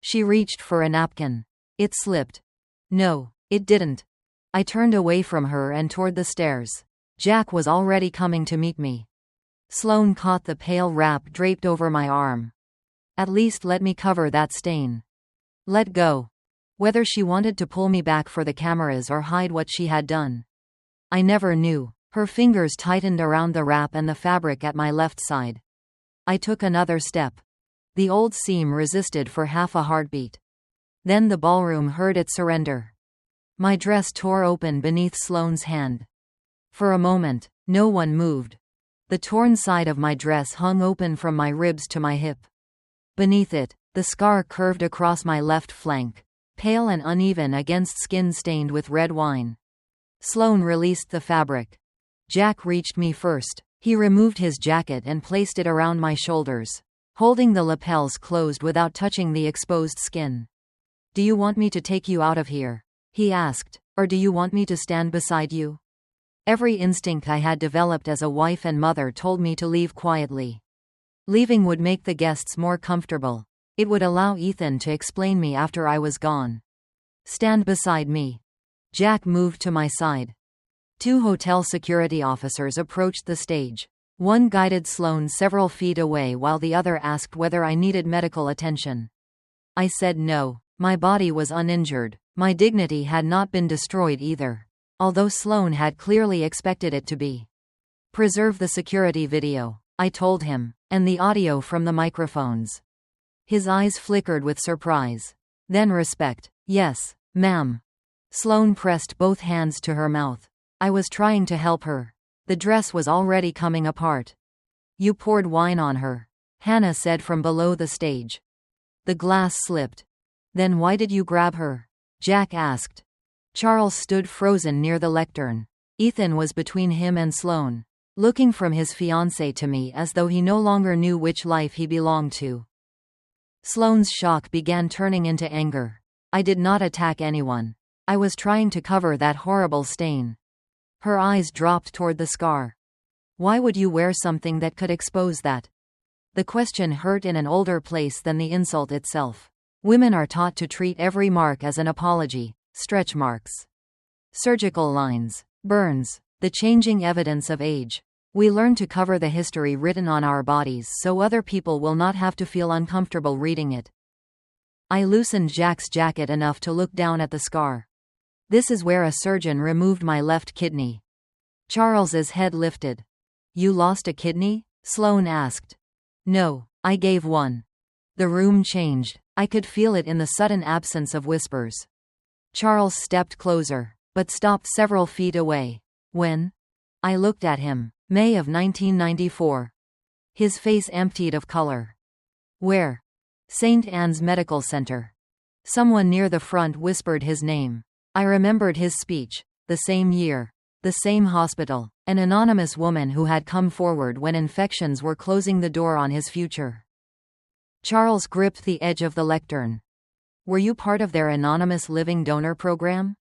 She reached for a napkin. It slipped. No, it didn't. I turned away from her and toward the stairs. Jack was already coming to meet me. Sloane caught the pale wrap draped over my arm. At least let me cover that stain. Let go. Whether she wanted to pull me back for the cameras or hide what she had done, I never knew. Her fingers tightened around the wrap and the fabric at my left side. I took another step. The old seam resisted for half a heartbeat. Then the ballroom heard it surrender. My dress tore open beneath Sloane's hand. For a moment, no one moved. The torn side of my dress hung open from my ribs to my hip. Beneath it, the scar curved across my left flank, pale and uneven against skin stained with red wine. Sloane released the fabric. Jack reached me first. He removed his jacket and placed it around my shoulders, holding the lapels closed without touching the exposed skin. "Do you want me to take you out of here?" he asked. "Or do you want me to stand beside you?" Every instinct I had developed as a wife and mother told me to leave quietly. Leaving would make the guests more comfortable. It would allow Ethan to explain me after I was gone. "Stand beside me." Jack moved to my side. 2 hotel security officers approached the stage. One guided Sloane several feet away while the other asked whether I needed medical attention. I said no. My body was uninjured. My dignity had not been destroyed either, although Sloane had clearly expected it to be. "Preserve the security video," I told him, "and the audio from the microphones." His eyes flickered with surprise. Then respect. "Yes, ma'am." Sloane pressed both hands to her mouth. I was trying to help her. The dress was already coming apart. "You poured wine on her," Hannah said from below the stage. The glass slipped. "Then why did you grab her?" Jack asked. Charles stood frozen near the lectern. Ethan was between him and Sloane, looking from his fiancée to me as though he no longer knew which life he belonged to. Sloane's shock began turning into anger. I did not attack anyone. I was trying to cover that horrible stain. Her eyes dropped toward the scar. "Why would you wear something that could expose that?" The question hurt in an older place than the insult itself. Women are taught to treat every mark as an apology. Stretch marks, surgical lines, burns, the changing evidence of age. We learn to cover the history written on our bodies so other people will not have to feel uncomfortable reading it. I loosened Jack's jacket enough to look down at the scar. "This is where a surgeon removed my left kidney." Charles's head lifted. "You lost a kidney?" Sloane asked. "No, I gave one." The room changed. I could feel it in the sudden absence of whispers. Charles stepped closer, but stopped several feet away. "When?" I looked at him. "May of 1994. His face emptied of color. "Where?" "St. Anne's Medical Center." Someone near the front whispered his name. I remembered his speech. The same year. The same hospital. An anonymous woman who had come forward when infections were closing the door on his future. Charles gripped the edge of the lectern. "Were you part of their anonymous living donor program?"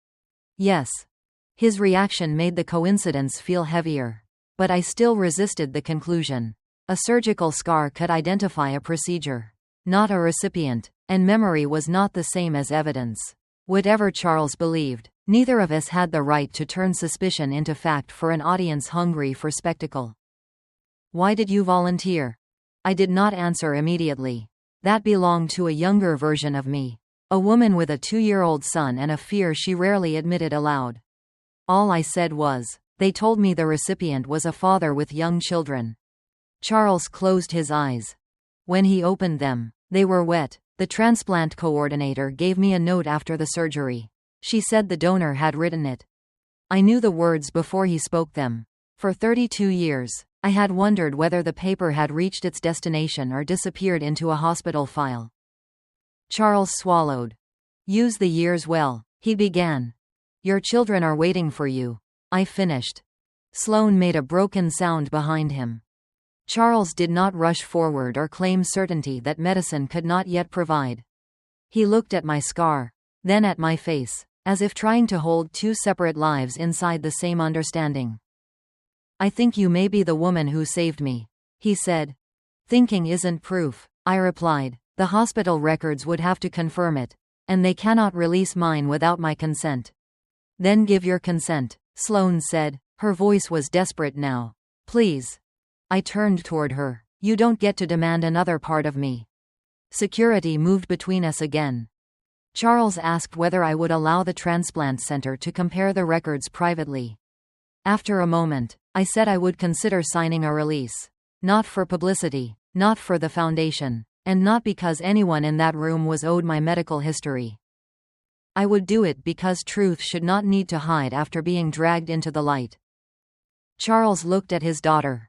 "Yes." His reaction made the coincidence feel heavier. But I still resisted the conclusion. A surgical scar could identify a procedure, not a recipient, and memory was not the same as evidence. Whatever Charles believed, neither of us had the right to turn suspicion into fact for an audience hungry for spectacle. "Why did you volunteer?" I did not answer immediately. That belonged to a younger version of me. A woman with a 2-year-old son and a fear she rarely admitted aloud. All I said was, "They told me the recipient was a father with young children." Charles closed his eyes. When he opened them, they were wet. The transplant coordinator gave me a note after the surgery. She said the donor had written it. I knew the words before he spoke them. For 32 years, I had wondered whether the paper had reached its destination or disappeared into a hospital file. Charles swallowed. "Use the years well," he began. "Your children are waiting for you." I finished. Sloane made a broken sound behind him. Charles did not rush forward or claim certainty that medicine could not yet provide. He looked at my scar, then at my face, as if trying to hold 2 separate lives inside the same understanding. "I think you may be the woman who saved me," he said. "Thinking isn't proof," I replied. The hospital records would have to confirm it, and they cannot release mine without my consent. Then give your consent, Sloane said. Her voice was desperate now. Please. I turned toward her. You don't get to demand another part of me. Security moved between us again. Charles asked whether I would allow the transplant center to compare the records privately. After a moment, I said I would consider signing a release. Not for publicity, not for the foundation, and not because anyone in that room was owed my medical history. I would do it because truth should not need to hide after being dragged into the light. Charles looked at his daughter.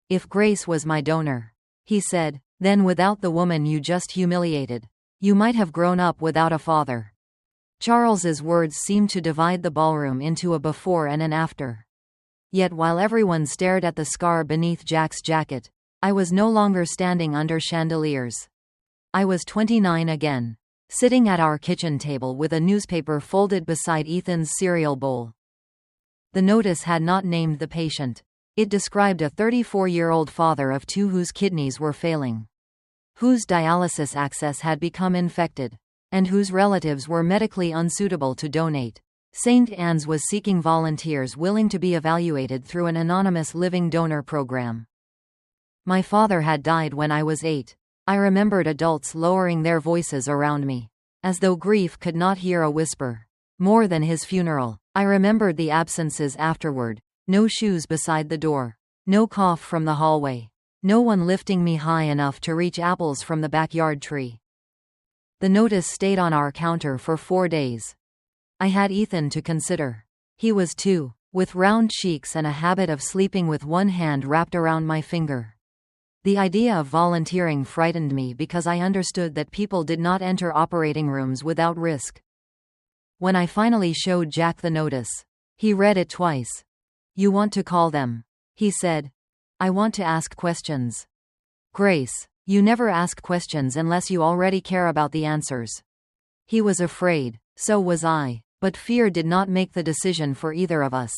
If Grace was my donor, he said, then without the woman you just humiliated, you might have grown up without a father. Charles's words seemed to divide the ballroom into a before and an after. Yet while everyone stared at the scar beneath Jack's jacket, I was no longer standing under chandeliers. I was 29 again, sitting at our kitchen table with a newspaper folded beside Ethan's cereal bowl. The notice had not named the patient. It described a 34-year-old father of two whose kidneys were failing, whose dialysis access had become infected, and whose relatives were medically unsuitable to donate. St. Anne's was seeking volunteers willing to be evaluated through an anonymous living donor program. My father had died when I was 8. I remembered adults lowering their voices around me, as though grief could not hear a whisper. More than his funeral, I remembered the absences afterward. No shoes beside the door. No cough from the hallway. No one lifting me high enough to reach apples from the backyard tree. The notice stayed on our counter for 4 days. I had Ethan to consider. He was 2, with round cheeks and a habit of sleeping with one hand wrapped around my finger. The idea of volunteering frightened me because I understood that people did not enter operating rooms without risk. When I finally showed Jack the notice, he read it twice. You want to call them? He said. I want to ask questions. Grace, you never ask questions unless you already care about the answers. He was afraid, so was I, but fear did not make the decision for either of us.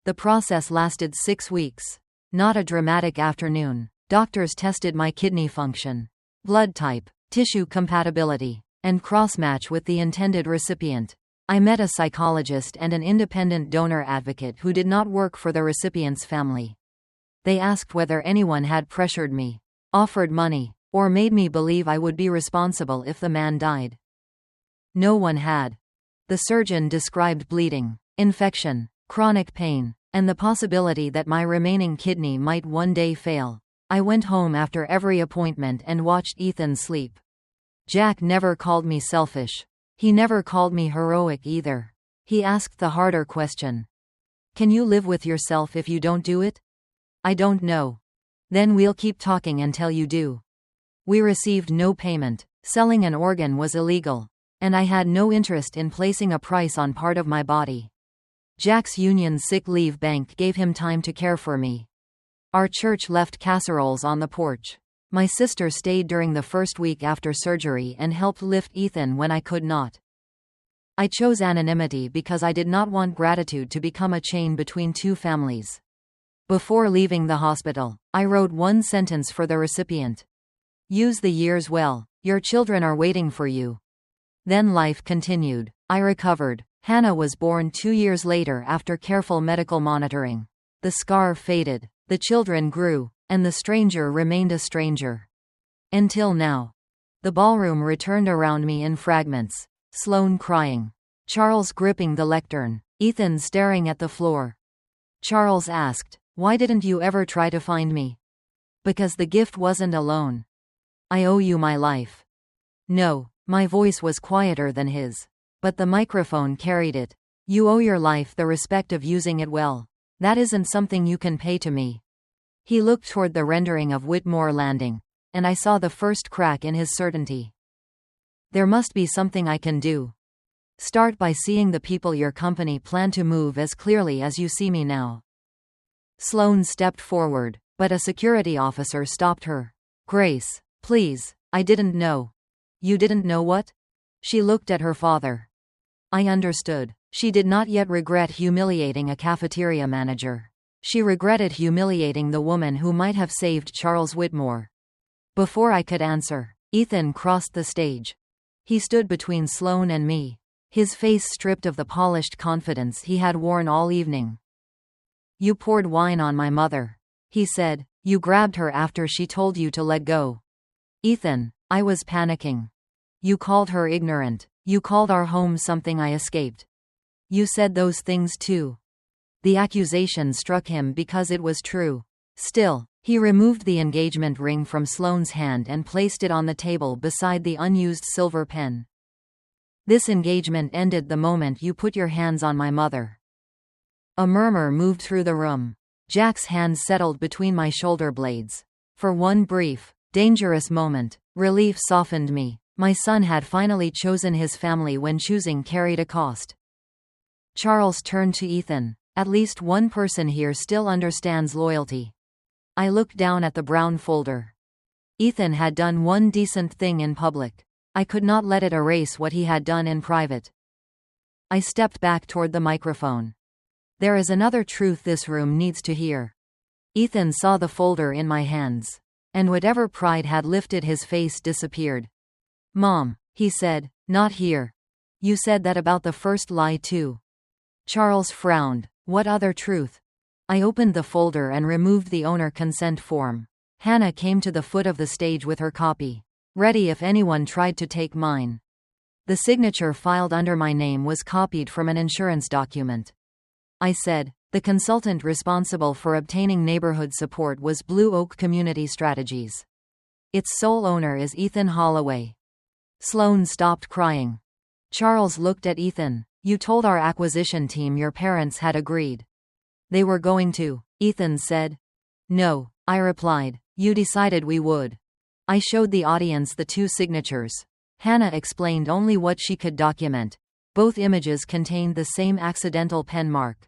The process lasted 6 weeks. Not a dramatic afternoon. Doctors tested my kidney function, blood type, tissue compatibility, and cross-match with the intended recipient. I met a psychologist and an independent donor advocate who did not work for the recipient's family. They asked whether anyone had pressured me, offered money, or made me believe I would be responsible if the man died. No one had. The surgeon described bleeding, infection, chronic pain, and the possibility that my remaining kidney might one day fail. I went home after every appointment and watched Ethan sleep. Jack never called me selfish. He never called me heroic either. He asked the harder question. Can you live with yourself if you don't do it? I don't know. Then we'll keep talking until you do. We received no payment. Selling an organ was illegal, and I had no interest in placing a price on part of my body. Jack's union sick leave bank gave him time to care for me. Our church left casseroles on the porch. My sister stayed during the first week after surgery and helped lift Ethan when I could not. I chose anonymity because I did not want gratitude to become a chain between two families. Before leaving the hospital, I wrote one sentence for the recipient. Use the years well. Your children are waiting for you. Then life continued. I recovered. Hannah was born 2 years later after careful medical monitoring. The scar faded. The children grew. And the stranger remained a stranger. Until now. The ballroom returned around me in fragments. Sloane crying. Charles gripping the lectern. Ethan staring at the floor. Charles asked, "Why didn't you ever try to find me?" "Because the gift wasn't alone. I owe you my life." No, my voice was quieter than his. But the microphone carried it. You owe your life the respect of using it well. That isn't something you can pay to me. He looked toward the rendering of Whitmore Landing, and I saw the first crack in his certainty. There must be something I can do. Start by seeing the people your company plan to move as clearly as you see me now. Sloane stepped forward, but a security officer stopped her. Grace, please, I didn't know. You didn't know what? She looked at her father. I understood. She did not yet regret humiliating a cafeteria manager. She regretted humiliating the woman who might have saved Charles Whitmore. Before I could answer, Ethan crossed the stage. He stood between Sloane and me, his face stripped of the polished confidence he had worn all evening. "You poured wine on my mother," he said. "You grabbed her after she told you to let go." "Ethan," I was panicking. "You called her ignorant. You called our home something I escaped. You said those things too." The accusation struck him because it was true. Still, he removed the engagement ring from Sloane's hand and placed it on the table beside the unused silver pen. "This engagement ended the moment you put your hands on my mother." A murmur moved through the room. Jack's hand settled between my shoulder blades. For one brief, dangerous moment, relief softened me. My son had finally chosen his family when choosing carried a cost. Charles turned to Ethan. "At least one person here still understands loyalty." I looked down at the brown folder. Ethan had done one decent thing in public. I could not let it erase what he had done in private. I stepped back toward the microphone. "There is another truth this room needs to hear." Ethan saw the folder in my hands, and whatever pride had lifted his face disappeared. "Mom," he said, "not here. You said that about the first lie too." Charles frowned. "What other truth?" I opened the folder and removed the owner consent form. Hannah came to the foot of the stage with her copy, ready if anyone tried to take mine. The signature filed under my name was copied from an insurance document. I said, "The consultant responsible for obtaining neighborhood support was Blue Oak Community Strategies. Its sole owner is Ethan Holloway." Sloane stopped crying. Charles looked at Ethan. "You told our acquisition team your parents had agreed." "They were going to," Ethan said. "No," I replied. "You decided we would." I showed the audience the two signatures. Hannah explained only what she could document. Both images contained the same accidental pen mark.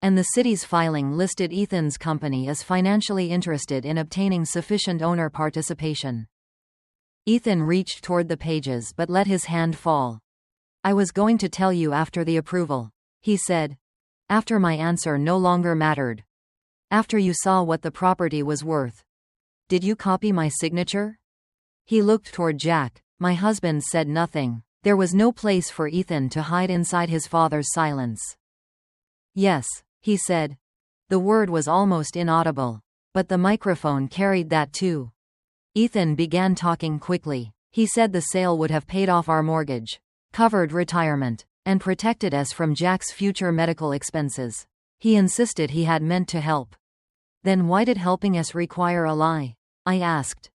And the city's filing listed Ethan's company as financially interested in obtaining sufficient owner participation. Ethan reached toward the pages but let his hand fall. "I was going to tell you after the approval," he said. "After my answer no longer mattered. After you saw what the property was worth." "Did you copy my signature?" He looked toward Jack. My husband said nothing. There was no place for Ethan to hide inside his father's silence. "Yes," he said. The word was almost inaudible, but the microphone carried that too. Ethan began talking quickly. He said the sale would have paid off our mortgage, covered retirement, and protected us from Jack's future medical expenses. He insisted he had meant to help. "Then why did helping us require a lie?" I asked.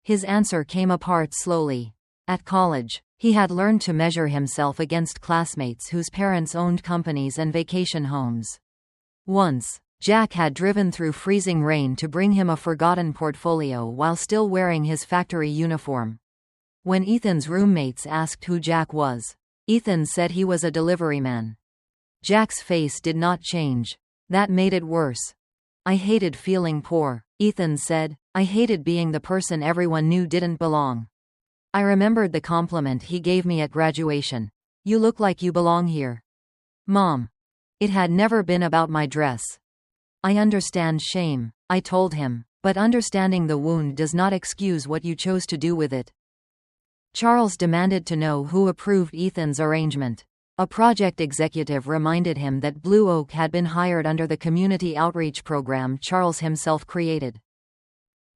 His answer came apart slowly. At college, he had learned to measure himself against classmates whose parents owned companies and vacation homes. Once, Jack had driven through freezing rain to bring him a forgotten portfolio while still wearing his factory uniform. When Ethan's roommates asked who Jack was, Ethan said he was a delivery man. Jack's face did not change. That made it worse. "I hated feeling poor," Ethan said. "I hated being the person everyone knew didn't belong." I remembered the compliment he gave me at graduation. "You look like you belong here." "Mom." It had never been about my dress. "I understand shame," I told him, "but understanding the wound does not excuse what you chose to do with it." Charles demanded to know who approved Ethan's arrangement. A project executive reminded him that Blue Oak had been hired under the community outreach program Charles himself created.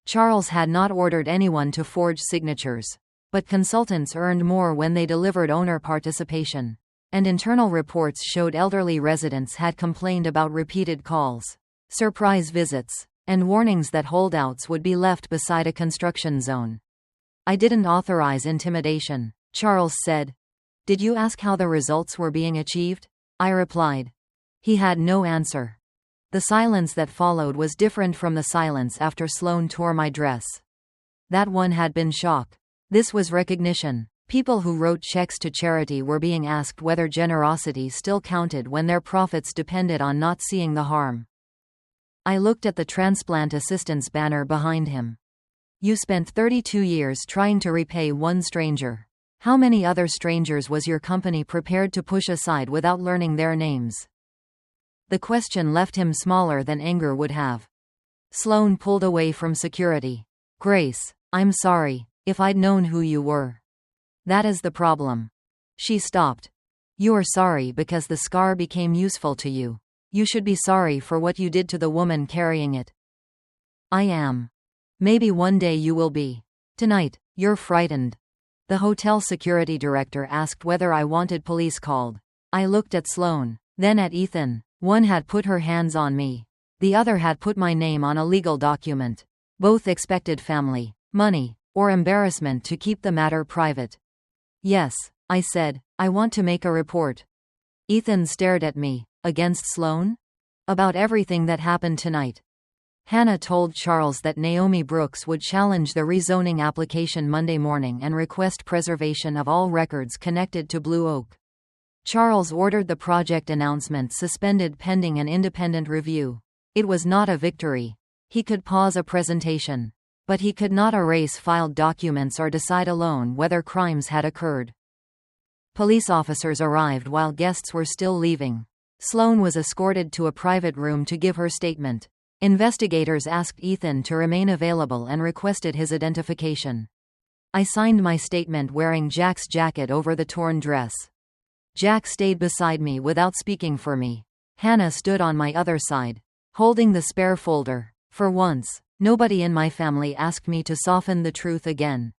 Charles had not ordered anyone to forge signatures, but consultants earned more when they delivered owner participation. And internal reports showed elderly residents had complained about repeated calls, surprise visits, and warnings that holdouts would be left beside a construction zone. "I didn't authorize intimidation," Charles said. "Did you ask how the results were being achieved?" I replied. He had no answer. The silence that followed was different from the silence after Sloane tore my dress. That one had been shock. This was recognition. People who wrote checks to charity were being asked whether generosity still counted when their profits depended on not seeing the harm. I looked at the transplant assistance banner behind him. "You spent 32 years trying to repay one stranger. How many other strangers was your company prepared to push aside without learning their names?" The question left him smaller than anger would have. Sloane pulled away from security. "Grace, I'm sorry. If I'd known who you were. That is the problem. She stopped. You are sorry because the scar became useful to you. You should be sorry for what you did to the woman carrying it. I am. Maybe one day you will be. Tonight, you're frightened. The hotel security director asked whether I wanted police called. I looked at Sloane, then at Ethan. One had put her hands on me. The other had put my name on a legal document. Both expected family, money, or embarrassment to keep the matter private. Yes, I said, I want to make a report. Ethan stared at me. Against Sloane? About everything that happened tonight. Hannah told Charles that Naomi Brooks would challenge the rezoning application Monday morning and request preservation of all records connected to Blue Oak. Charles ordered the project announcement suspended pending an independent review. It was not a victory. He could pause a presentation. But he could not erase filed documents or decide alone whether crimes had occurred. Police officers arrived while guests were still leaving. Sloane was escorted to a private room to give her statement. Investigators asked Ethan to remain available and requested his identification. I signed my statement wearing Jack's jacket over the torn dress. Jack stayed beside me without speaking for me. Hannah stood on my other side, holding the spare folder. For once, nobody in my family asked me to soften the truth again.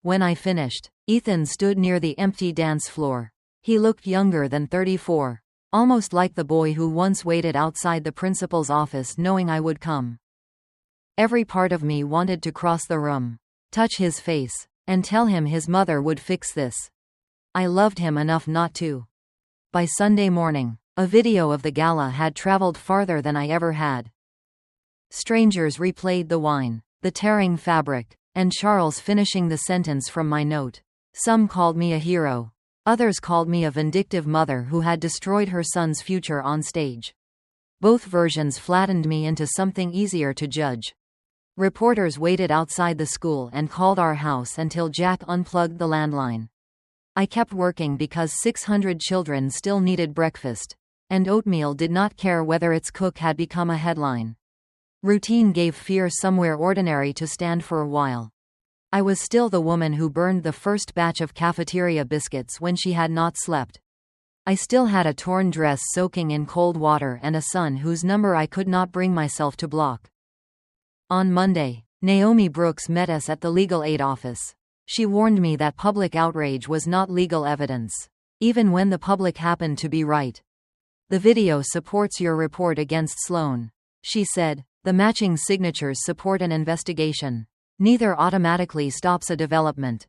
When I finished, Ethan stood near the empty dance floor. He looked younger than 34. Almost like the boy who once waited outside the principal's office knowing I would come. Every part of me wanted to cross the room, touch his face, and tell him his mother would fix this. I loved him enough not to. By Sunday morning, a video of the gala had traveled farther than I ever had. Strangers replayed the wine, the tearing fabric, and Charles finishing the sentence from my note. Some called me a hero. Others called me a vindictive mother who had destroyed her son's future on stage. Both versions flattened me into something easier to judge. Reporters waited outside the school and called our house until Jack unplugged the landline. I kept working because 600 children still needed breakfast, and oatmeal did not care whether its cook had become a headline. Routine gave fear somewhere ordinary to stand for a while. I was still the woman who burned the first batch of cafeteria biscuits when she had not slept. I still had a torn dress soaking in cold water and a son whose number I could not bring myself to block. On Monday, Naomi Brooks met us at the legal aid office. She warned me that public outrage was not legal evidence, even when the public happened to be right. The video supports your report against Sloane, she said. The matching signatures support an investigation. Neither automatically stops a development.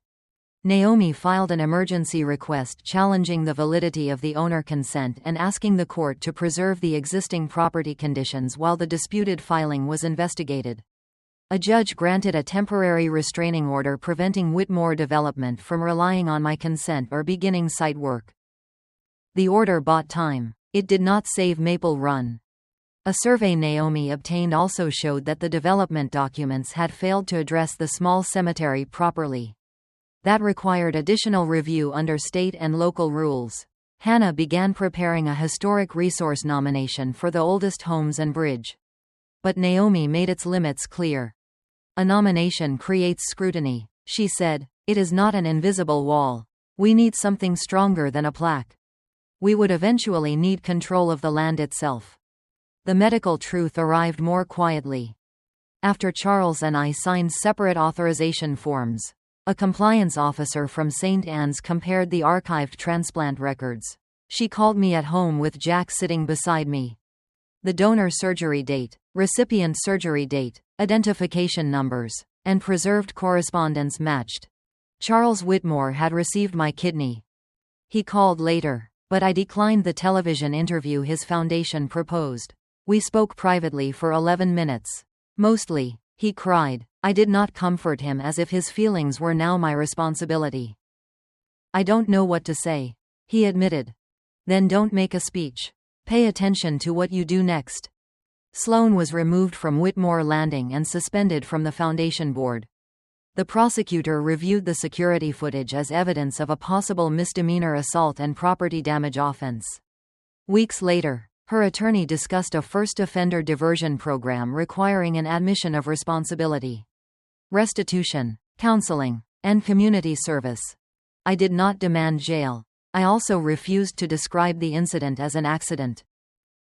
Naomi filed an emergency request challenging the validity of the owner consent and asking the court to preserve the existing property conditions while the disputed filing was investigated. A judge granted a temporary restraining order preventing Whitmore development from relying on my consent or beginning site work. The order bought time. It did not save Maple Run. A survey Naomi obtained also showed that the development documents had failed to address the small cemetery properly. That required additional review under state and local rules. Hannah began preparing a historic resource nomination for the oldest homes and bridge. But Naomi made its limits clear. A nomination creates scrutiny, she said. It is not an invisible wall. We need something stronger than a plaque. We would eventually need control of the land itself. The medical truth arrived more quietly. After Charles and I signed separate authorization forms, a compliance officer from St. Anne's compared the archived transplant records. She called me at home with Jack sitting beside me. The donor surgery date, recipient surgery date, identification numbers, and preserved correspondence matched. Charles Whitmore had received my kidney. He called later, but I declined the television interview his foundation proposed. We spoke privately for 11 minutes. Mostly, he cried. I did not comfort him as if his feelings were now my responsibility. I don't know what to say, he admitted. Then don't make a speech. Pay attention to what you do next. Sloane was removed from Whitmore Landing and suspended from the foundation board. The prosecutor reviewed the security footage as evidence of a possible misdemeanor assault and property damage offense. Weeks later, her attorney discussed a first offender diversion program requiring an admission of responsibility. Restitution, counseling, and community service. I did not demand jail. I also refused to describe the incident as an accident.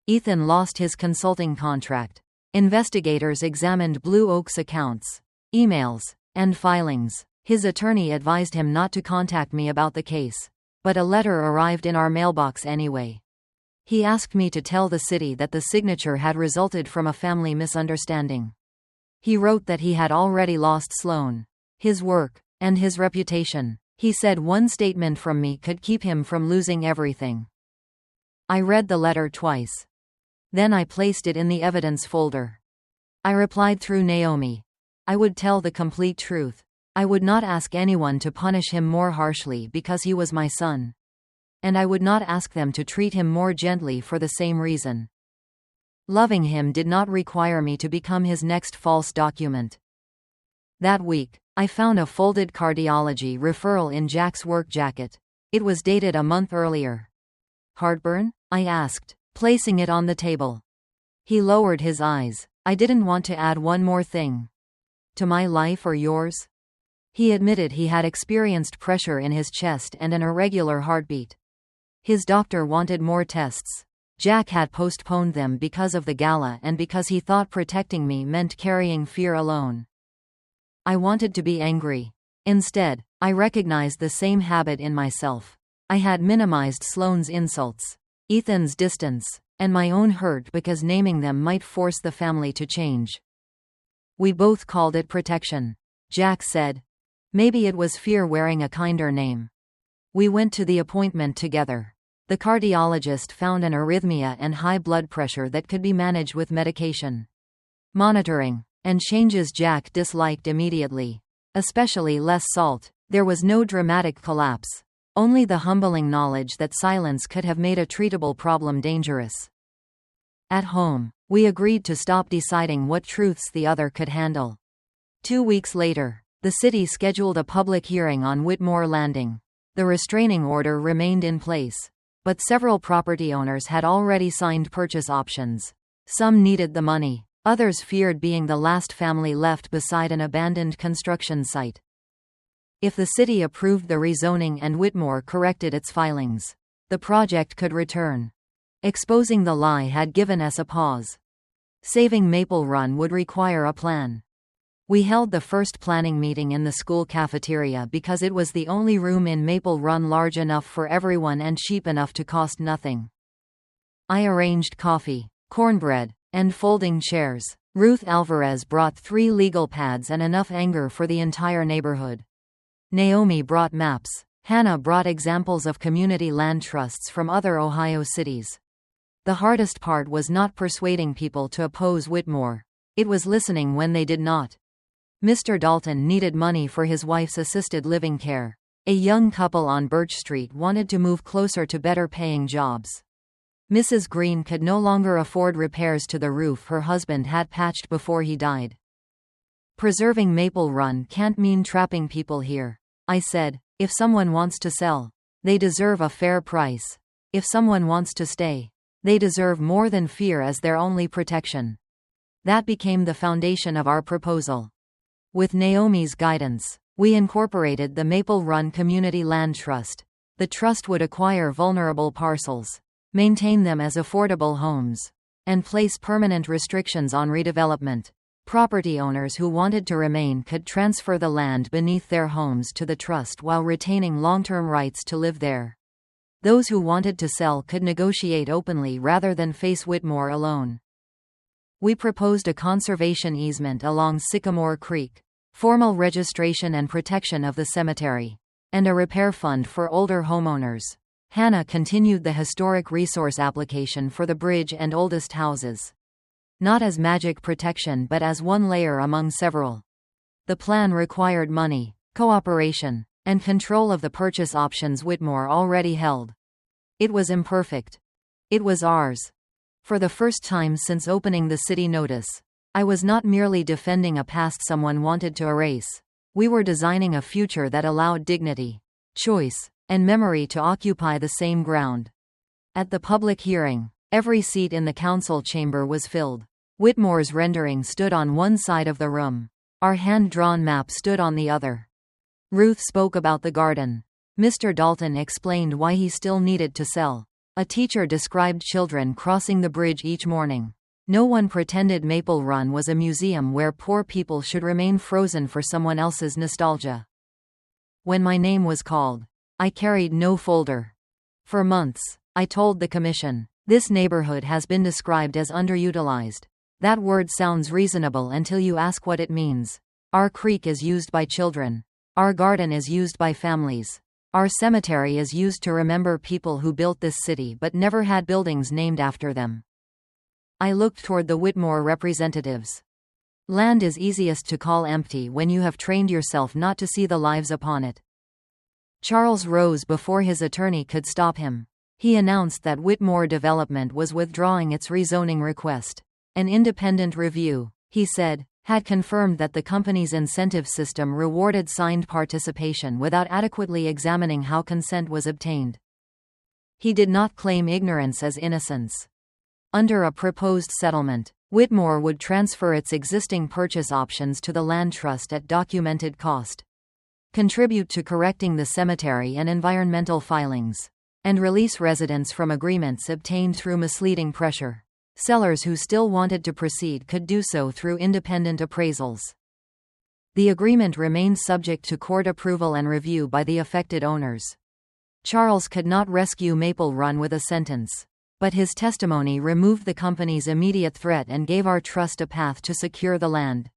Ethan lost his consulting contract. Investigators examined Blue Oak's accounts, emails, and filings. His attorney advised him not to contact me about the case, but a letter arrived in our mailbox anyway. He asked me to tell the city that the signature had resulted from a family misunderstanding. He wrote that he had already lost Sloan, his work, and his reputation. He said one statement from me could keep him from losing everything. I read the letter twice. Then I placed it in the evidence folder. I replied through Naomi. I would tell the complete truth. I would not ask anyone to punish him more harshly because he was my son. And I would not ask them to treat him more gently for the same reason. Loving him did not require me to become his next false document. That week, I found a folded cardiology referral in Jack's work jacket. It was dated a month earlier. Heartburn? I asked, placing it on the table. He lowered his eyes. I didn't want to add one more thing. To my life or yours? He admitted he had experienced pressure in his chest and an irregular heartbeat. His doctor wanted more tests. Jack had postponed them because of the gala and because he thought protecting me meant carrying fear alone. I wanted to be angry. Instead, I recognized the same habit in myself. I had minimized Sloane's insults, Ethan's distance, and my own hurt because naming them might force the family to change. We both called it protection, Jack said. Maybe it was fear wearing a kinder name. We went to the appointment together. The cardiologist found an arrhythmia and high blood pressure that could be managed with medication, monitoring, and changes Jack disliked immediately, especially less salt. There was no dramatic collapse, only the humbling knowledge that silence could have made a treatable problem dangerous. At home, we agreed to stop deciding what truths the other could handle. 2 weeks later, the city scheduled a public hearing on Whitmore Landing. The restraining order remained in place, but several property owners had already signed purchase options. Some needed the money, others feared being the last family left beside an abandoned construction site. If the city approved the rezoning and Whitmore corrected its filings, the project could return. Exposing the lie had given us a pause. Saving Maple Run would require a plan. We held the first planning meeting in the school cafeteria because it was the only room in Maple Run large enough for everyone and cheap enough to cost nothing. I arranged coffee, cornbread, and folding chairs. Ruth Alvarez brought 3 legal pads and enough anger for the entire neighborhood. Naomi brought maps. Hannah brought examples of community land trusts from other Ohio cities. The hardest part was not persuading people to oppose Whitmore. It was listening when they did not. Mr. Dalton needed money for his wife's assisted living care. A young couple on Birch Street wanted to move closer to better-paying jobs. Mrs. Green could no longer afford repairs to the roof her husband had patched before he died. Preserving Maple Run can't mean trapping people here, I said. If someone wants to sell, they deserve a fair price. If someone wants to stay, they deserve more than fear as their only protection. That became the foundation of our proposal. With Naomi's guidance, we incorporated the Maple Run Community Land Trust. The trust would acquire vulnerable parcels, maintain them as affordable homes, and place permanent restrictions on redevelopment. Property owners who wanted to remain could transfer the land beneath their homes to the trust while retaining long-term rights to live there. Those who wanted to sell could negotiate openly rather than face Whitmore alone. We proposed a conservation easement along Sycamore Creek, formal registration and protection of the cemetery, and a repair fund for older homeowners. Hannah continued the historic resource application for the bridge and oldest houses. Not as magic protection but as one layer among several. The plan required money, cooperation, and control of the purchase options Whitmore already held. It was imperfect. It was ours. For the first time since opening the city notice, I was not merely defending a past someone wanted to erase. We were designing a future that allowed dignity, choice, and memory to occupy the same ground. At the public hearing, every seat in the council chamber was filled. Whitmore's rendering stood on one side of the room. Our hand-drawn map stood on the other. Ruth spoke about the garden. Mr. Dalton explained why he still needed to sell. A teacher described children crossing the bridge each morning. No one pretended Maple Run was a museum where poor people should remain frozen for someone else's nostalgia. When my name was called, I carried no folder. For months, I told the commission, "This neighborhood has been described as underutilized." That word sounds reasonable until you ask what it means. Our creek is used by children. Our garden is used by families. Our cemetery is used to remember people who built this city but never had buildings named after them. I looked toward the Whitmore representatives. Land is easiest to call empty when you have trained yourself not to see the lives upon it. Charles rose before his attorney could stop him. He announced that Whitmore Development was withdrawing its rezoning request. An independent review, he said, had confirmed that the company's incentive system rewarded signed participation without adequately examining how consent was obtained. He did not claim ignorance as innocence. Under a proposed settlement, Whitmore would transfer its existing purchase options to the land trust at documented cost, contribute to correcting the cemetery and environmental filings, and release residents from agreements obtained through misleading pressure. Sellers who still wanted to proceed could do so through independent appraisals. The agreement remained subject to court approval and review by the affected owners. Charles could not rescue Maple Run with a sentence, but his testimony removed the company's immediate threat and gave our trust a path to secure the land.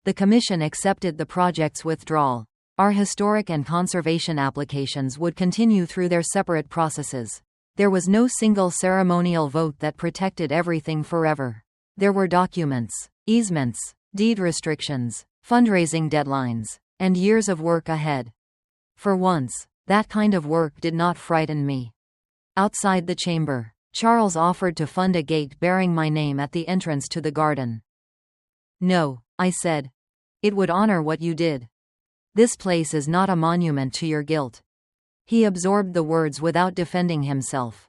The commission accepted the project's withdrawal. Our historic and conservation applications would continue through their separate processes. There was no single ceremonial vote that protected everything forever. There were documents, easements, deed restrictions, fundraising deadlines, and years of work ahead. For once, that kind of work did not frighten me. Outside the chamber, Charles offered to fund a gate bearing my name at the entrance to the garden. "No," I said. "It would honor what you did. This place is not a monument to your guilt." He absorbed the words without defending himself.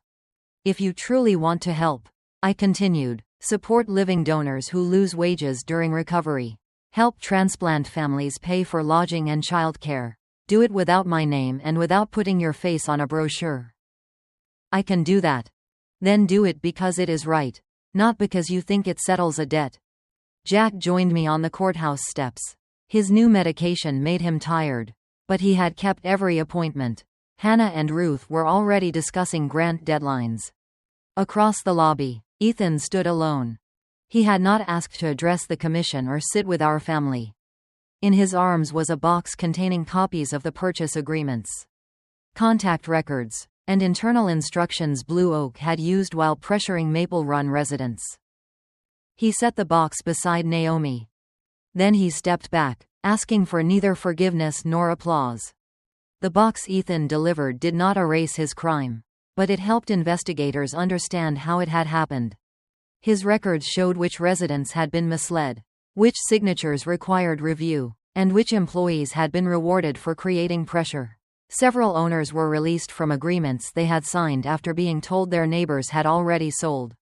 "If you truly want to help," I continued, "support living donors who lose wages during recovery. Help transplant families pay for lodging and childcare. Do it without my name and without putting your face on a brochure." "I can do that." "Then do it because it is right, not because you think it settles a debt." Jack joined me on the courthouse steps. His new medication made him tired, but he had kept every appointment. Hannah and Ruth were already discussing grant deadlines. Across the lobby, Ethan stood alone. He had not asked to address the commission or sit with our family. In his arms was a box containing copies of the purchase agreements, contact records, and internal instructions Blue Oak had used while pressuring Maple Run residents. He set the box beside Naomi. Then he stepped back, asking for neither forgiveness nor applause. The box Ethan delivered did not erase his crime, but it helped investigators understand how it had happened. His records showed which residents had been misled, which signatures required review, and which employees had been rewarded for creating pressure. Several owners were released from agreements they had signed after being told their neighbors had already sold.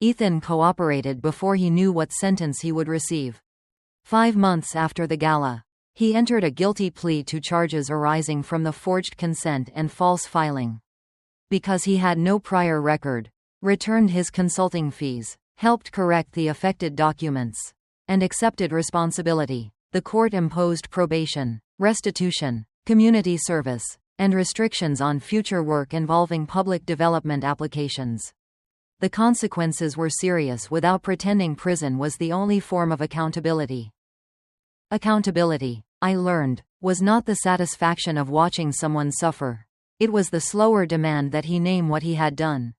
Ethan cooperated before he knew what sentence he would receive. 5 months after the gala, he entered a guilty plea to charges arising from the forged consent and false filing. Because he had no prior record, returned his consulting fees, helped correct the affected documents, and accepted responsibility, the court imposed probation, restitution, community service, and restrictions on future work involving public development applications. The consequences were serious without pretending prison was the only form of accountability. Accountability, I learned, was not the satisfaction of watching someone suffer. It was the slower demand that he name what he had done,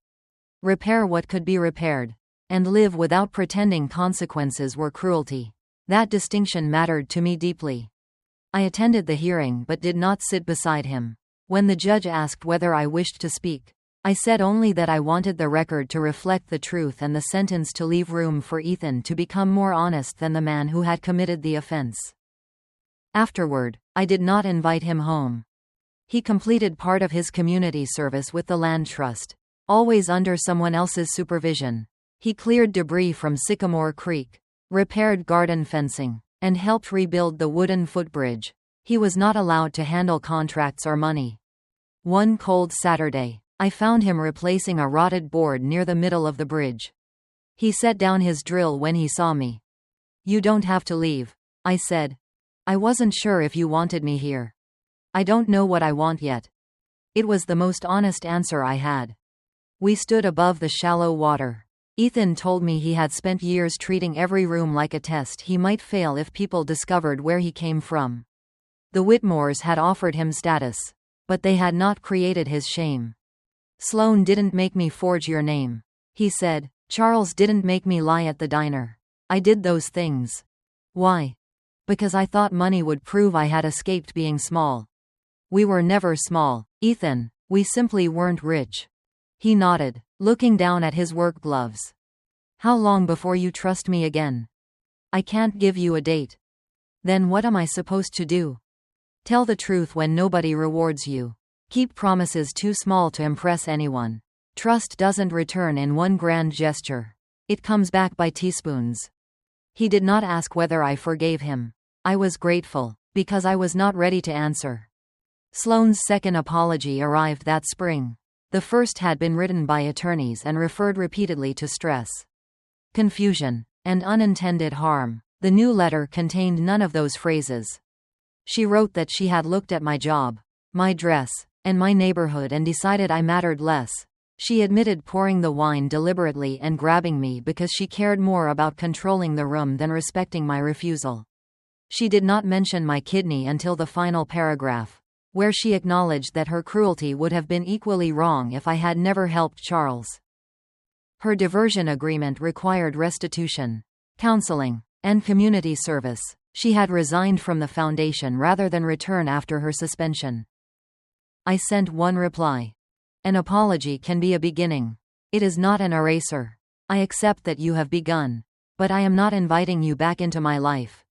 repair what could be repaired, and live without pretending consequences were cruelty. That distinction mattered to me deeply. I attended the hearing but did not sit beside him. When the judge asked whether I wished to speak, I said only that I wanted the record to reflect the truth and the sentence to leave room for Ethan to become more honest than the man who had committed the offense. Afterward, I did not invite him home. He completed part of his community service with the land trust, always under someone else's supervision. He cleared debris from Sycamore Creek, repaired garden fencing, and helped rebuild the wooden footbridge. He was not allowed to handle contracts or money. One cold Saturday, I found him replacing a rotted board near the middle of the bridge. He set down his drill when he saw me. "You don't have to leave," I said. "I wasn't sure if you wanted me here." "I don't know what I want yet." It was the most honest answer I had. We stood above the shallow water. Ethan told me he had spent years treating every room like a test he might fail if people discovered where he came from. The Whitmores had offered him status, but they had not created his shame. "Sloane didn't make me forge your name," he said. "Charles didn't make me lie at the diner. I did those things." "Why?" "Because I thought money would prove I had escaped being small." "We were never small, Ethan. We simply weren't rich." He nodded, looking down at his work gloves. "How long before you trust me again?" "I can't give you a date." "Then what am I supposed to do?" "Tell the truth when nobody rewards you. Keep promises too small to impress anyone. Trust doesn't return in one grand gesture. It comes back by teaspoons." He did not ask whether I forgave him. I was grateful, because I was not ready to answer. Sloane's second apology arrived that spring. The first had been written by attorneys and referred repeatedly to stress, confusion, and unintended harm. The new letter contained none of those phrases. She wrote that she had looked at my job, my dress, and my neighborhood and decided I mattered less. She admitted pouring the wine deliberately and grabbing me because she cared more about controlling the room than respecting my refusal. She did not mention my kidney until the final paragraph, where she acknowledged that her cruelty would have been equally wrong if I had never helped Charles. Her diversion agreement required restitution, counseling, and community service. She had resigned from the foundation rather than return after her suspension. I sent one reply. "An apology can be a beginning. It is not an eraser. I accept that you have begun, but I am not inviting you back into my life."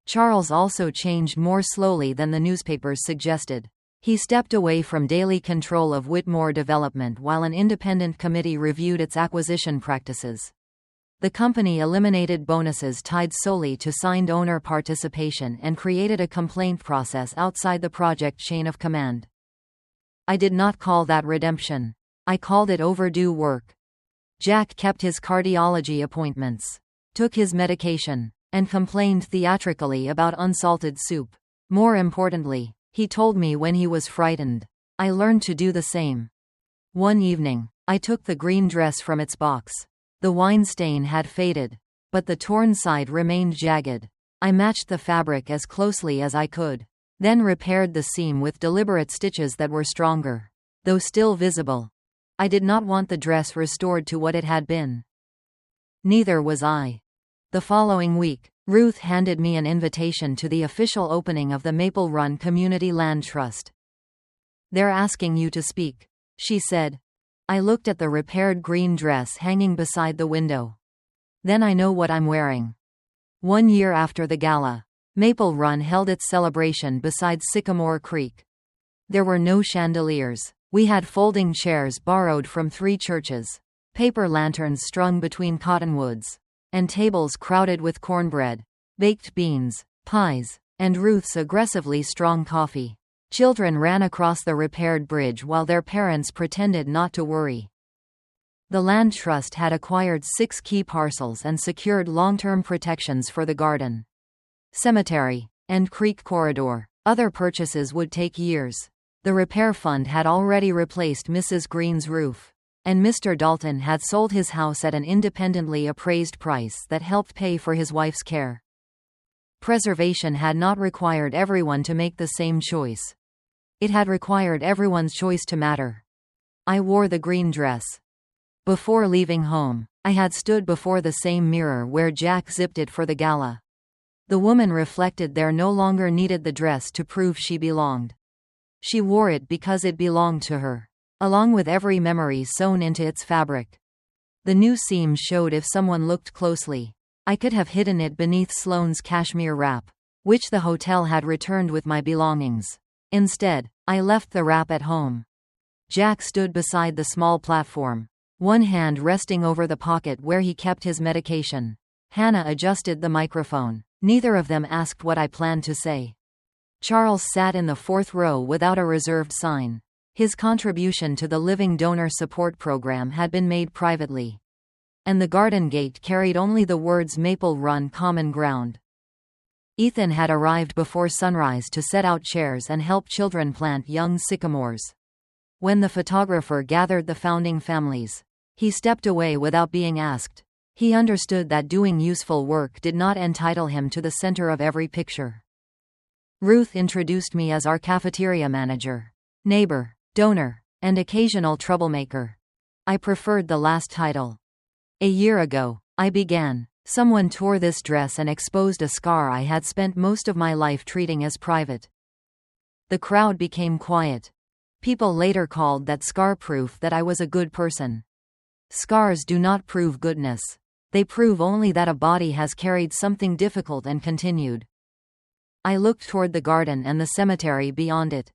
Charles also changed more slowly than the newspapers suggested. He stepped away from daily control of Whitmore development while an independent committee reviewed its acquisition practices. The company eliminated bonuses tied solely to signed owner participation and created a complaint process outside the project chain of command. I did not call that redemption. I called it overdue work. Jack kept his cardiology appointments, took his medication, and complained theatrically about unsalted soup. More importantly, he told me when he was frightened. I learned to do the same. One evening, I took the green dress from its box. The wine stain had faded, but the torn side remained jagged. I matched the fabric as closely as I could, then repaired the seam with deliberate stitches that were stronger, though still visible. I did not want the dress restored to what it had been. Neither was I. The following week, Ruth handed me an invitation to the official opening of the Maple Run Community Land Trust. "They're asking you to speak," she said. I looked at the repaired green dress hanging beside the window. "Then I know what I'm wearing." 1 year after the gala, Maple Run held its celebration beside Sycamore Creek. There were no chandeliers. We had folding chairs borrowed from 3 churches, paper lanterns strung between cottonwoods, and tables crowded with cornbread, baked beans, pies, and Ruth's aggressively strong coffee. Children ran across the repaired bridge while their parents pretended not to worry. The land trust had acquired 6 key parcels and secured long-term protections for the garden, cemetery, and creek corridor. Other purchases would take years. The repair fund had already replaced Mrs. Green's roof, and Mr. Dalton had sold his house at an independently appraised price that helped pay for his wife's care. Preservation had not required everyone to make the same choice. It had required everyone's choice to matter. I wore the green dress. Before leaving home, I had stood before the same mirror where Jack zipped it for the gala. The woman reflected there no longer needed the dress to prove she belonged. She wore it because it belonged to her, along with every memory sewn into its fabric. The new seam showed if someone looked closely. I could have hidden it beneath Sloane's cashmere wrap, which the hotel had returned with my belongings. Instead, I left the wrap at home. Jack stood beside the small platform, one hand resting over the pocket where he kept his medication. Hannah adjusted the microphone. Neither of them asked what I planned to say. Charles sat in the fourth row without a reserved sign. His contribution to the Living Donor Support Program had been made privately. And the garden gate carried only the words Maple Run Common Ground. Ethan had arrived before sunrise to set out chairs and help children plant young sycamores. When the photographer gathered the founding families, he stepped away without being asked. He understood that doing useful work did not entitle him to the center of every picture. Ruth introduced me as our cafeteria manager, neighbor, donor, and occasional troublemaker. I preferred the last title. A year ago, I began. Someone tore this dress and exposed a scar I had spent most of my life treating as private. The crowd became quiet. People later called that scar proof that I was a good person. Scars do not prove goodness. They prove only that a body has carried something difficult and continued. I looked toward the garden and the cemetery beyond it.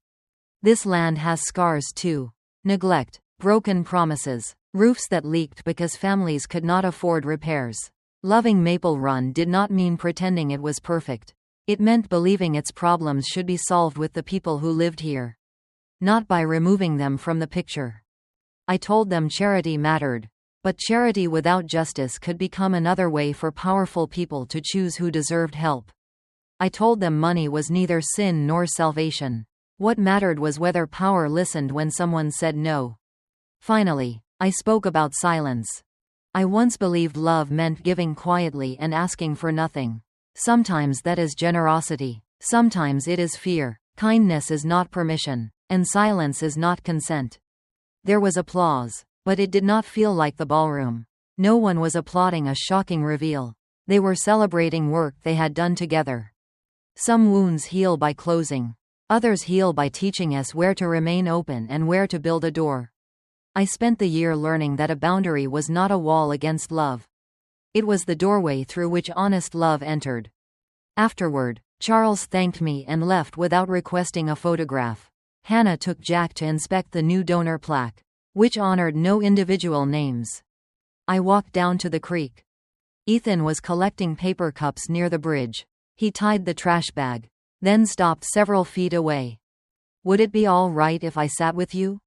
This land has scars too. Neglect, broken promises, roofs that leaked because families could not afford repairs. Loving Maple Run did not mean pretending it was perfect. It meant believing its problems should be solved with the people who lived here, not by removing them from the picture. I told them charity mattered, but charity without justice could become another way for powerful people to choose who deserved help. I told them money was neither sin nor salvation. What mattered was whether power listened when someone said no. Finally, I spoke about silence. I once believed love meant giving quietly and asking for nothing. Sometimes that is generosity. Sometimes it is fear. Kindness is not permission, and silence is not consent. There was applause, but it did not feel like the ballroom. No one was applauding a shocking reveal. They were celebrating work they had done together. Some wounds heal by closing. Others heal by teaching us where to remain open and where to build a door. I spent the year learning that a boundary was not a wall against love. It was the doorway through which honest love entered. Afterward, Charles thanked me and left without requesting a photograph. Hannah took Jack to inspect the new donor plaque, which honored no individual names. I walked down to the creek. Ethan was collecting paper cups near the bridge. He tied the trash bag, then stopped several feet away. Would it be all right if I sat with you?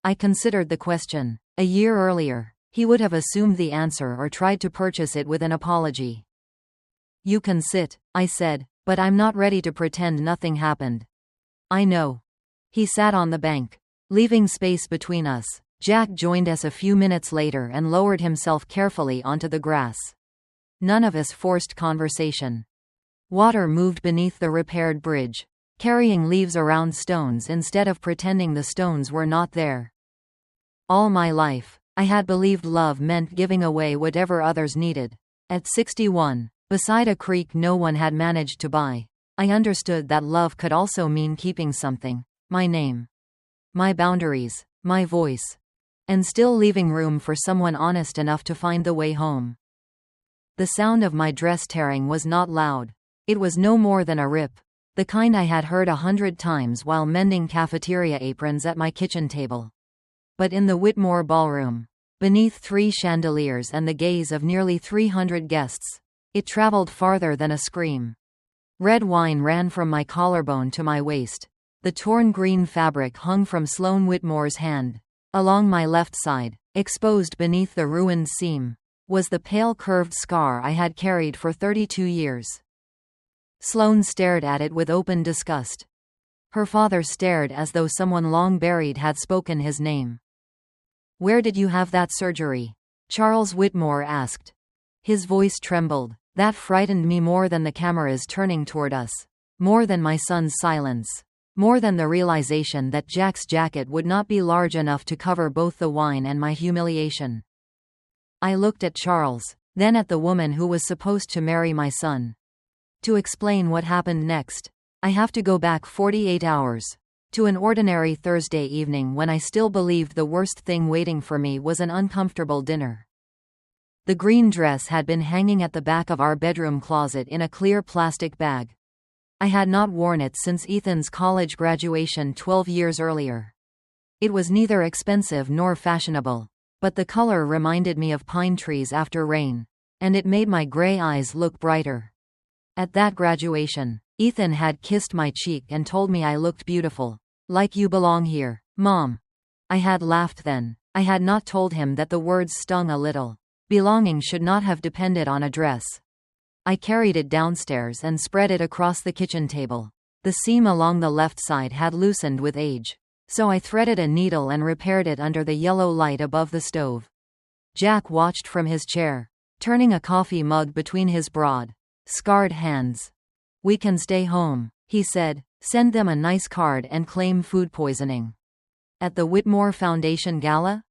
I considered the question. A year earlier, he would have assumed the answer or tried to purchase it with an apology. You can sit, I said, but I'm not ready to pretend nothing happened. I know. He sat on the bank, leaving space between us. Jack joined us a few minutes later and lowered himself carefully onto the grass. None of us forced conversation. Water moved beneath the repaired bridge, carrying leaves around stones instead of pretending the stones were not there. All my life, I had believed love meant giving away whatever others needed. At 61, beside a creek no one had managed to buy, I understood that love could also mean keeping something, my name, my boundaries, my voice, and still leaving room for someone honest enough to find the way home. The sound of my dress tearing was not loud. It was no more than a rip, the kind I had heard 100 times while mending cafeteria aprons at my kitchen table. But in the Whitmore ballroom, beneath 3 chandeliers and the gaze of nearly 300 guests, it traveled farther than a scream. Red wine ran from my collarbone to my waist. The torn green fabric hung from Sloane Whitmore's hand. Along my left side, exposed beneath the ruined seam, was the pale curved scar I had carried for 32 years. Sloane stared at it with open disgust. Her father stared as though someone long buried had spoken his name. Where did you have that surgery? Charles Whitmore asked. His voice trembled. That frightened me more than the cameras turning toward us. More than my son's silence. More than the realization that Jack's jacket would not be large enough to cover both the wine and my humiliation. I looked at Charles, then at the woman who was supposed to marry my son. To explain what happened next, I have to go back 48 hours. To an ordinary Thursday evening when I still believed the worst thing waiting for me was an uncomfortable dinner. The green dress had been hanging at the back of our bedroom closet in a clear plastic bag. I had not worn it since Ethan's college graduation 12 years earlier. It was neither expensive nor fashionable, but the color reminded me of pine trees after rain, and it made my gray eyes look brighter. At that graduation, Ethan had kissed my cheek and told me I looked beautiful. Like you belong here, Mom. I had laughed then. I had not told him that the words stung a little. Belonging should not have depended on a dress. I carried it downstairs and spread it across the kitchen table. The seam along the left side had loosened with age, so I threaded a needle and repaired it under the yellow light above the stove. Jack watched from his chair, turning a coffee mug between his broad, scarred hands. "We can stay home," he said. "Send them a nice card and claim food poisoning." At the Whitmore Foundation Gala?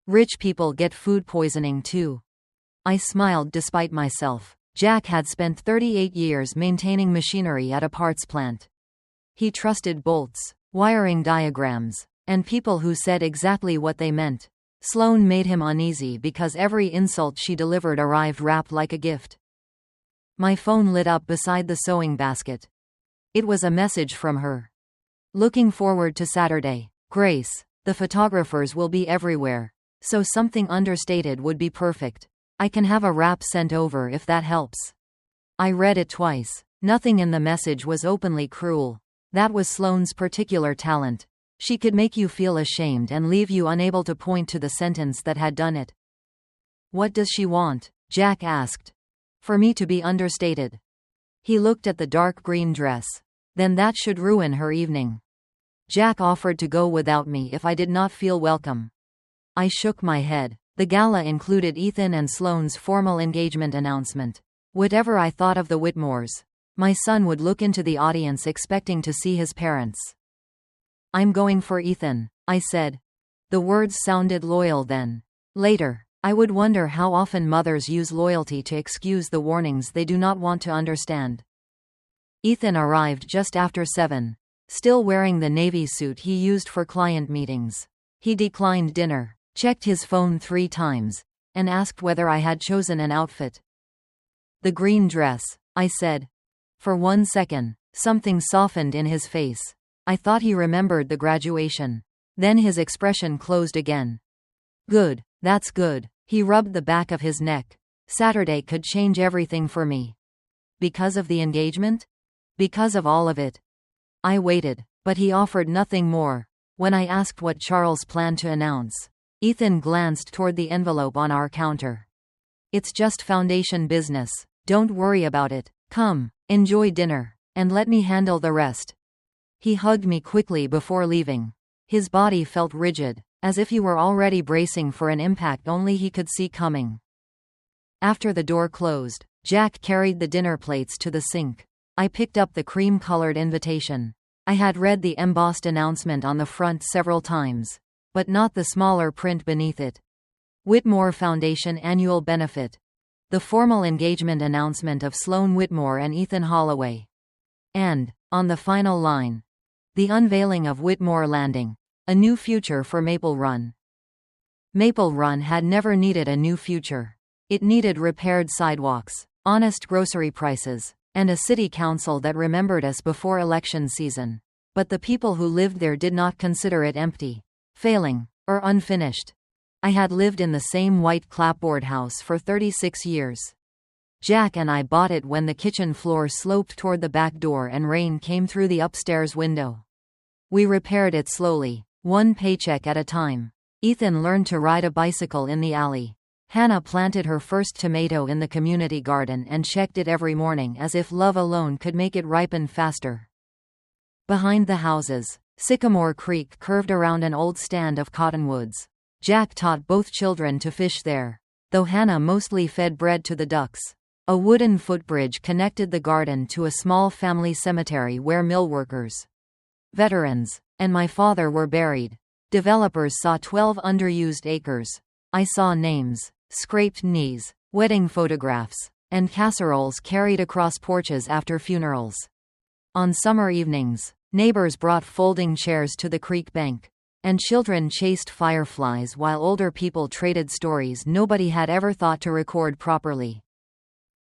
Rich people get food poisoning too. I smiled despite myself. Jack had spent 38 years maintaining machinery at a parts plant. He trusted bolts, wiring diagrams, and people who said exactly what they meant. Sloane made him uneasy because every insult she delivered arrived wrapped like a gift. My phone lit up beside the sewing basket. It was a message from her. "Looking forward to Saturday, Grace. The photographers will be everywhere, so something understated would be perfect. I can have a wrap sent over if that helps." I read it twice. Nothing in the message was openly cruel. That was Sloane's particular talent. She could make you feel ashamed and leave you unable to point to the sentence that had done it. "What does she want?" Jack asked. "For me to be understated." He looked at the dark green dress. "Then that should ruin her evening." Jack offered to go without me if I did not feel welcome. I shook my head. The gala included Ethan and Sloane's formal engagement announcement. Whatever I thought of the Whitmores, my son would look into the audience expecting to see his parents. "I'm going for Ethan," I said. The words sounded loyal then. Later, I would wonder how often mothers use loyalty to excuse the warnings they do not want to understand. Ethan arrived just after 7, still wearing the navy suit he used for client meetings. He declined dinner, checked his phone 3 times, and asked whether I had chosen an outfit. "The green dress," I said. For 1 second, something softened in his face. I thought he remembered the graduation. Then his expression closed again. "Good, that's good." He rubbed the back of his neck. "Saturday could change everything for me." "Because of the engagement?" "Because of all of it." I waited, but he offered nothing more. When I asked what Charles planned to announce, Ethan glanced toward the envelope on our counter. "It's just foundation business. Don't worry about it. Come, enjoy dinner, and let me handle the rest." He hugged me quickly before leaving. His body felt rigid, as if he were already bracing for an impact only he could see coming. After the door closed, Jack carried the dinner plates to the sink. I picked up the cream-colored invitation. I had read the embossed announcement on the front several times, but not the smaller print beneath it. Whitmore Foundation Annual Benefit. The formal engagement announcement of Sloane Whitmore and Ethan Holloway. And, on the final line, the unveiling of Whitmore Landing, a new future for Maple Run. Maple Run had never needed a new future. It needed repaired sidewalks, honest grocery prices, and a city council that remembered us before election season. But the people who lived there did not consider it empty, failing, or unfinished. I had lived in the same white clapboard house for 36 years. Jack and I bought it when the kitchen floor sloped toward the back door and rain came through the upstairs window. We repaired it slowly, one paycheck at a time. Ethan learned to ride a bicycle in the alley. Hannah planted her first tomato in the community garden and checked it every morning as if love alone could make it ripen faster. Behind the houses, Sycamore Creek curved around an old stand of cottonwoods. Jack taught both children to fish there, though Hannah mostly fed bread to the ducks. A wooden footbridge connected the garden to a small family cemetery where millworkers, veterans, and my father were buried. Developers saw 12 underused acres. I saw names, scraped knees, wedding photographs, and casseroles carried across porches after funerals. On summer evenings, neighbors brought folding chairs to the creek bank, and children chased fireflies while older people traded stories nobody had ever thought to record properly.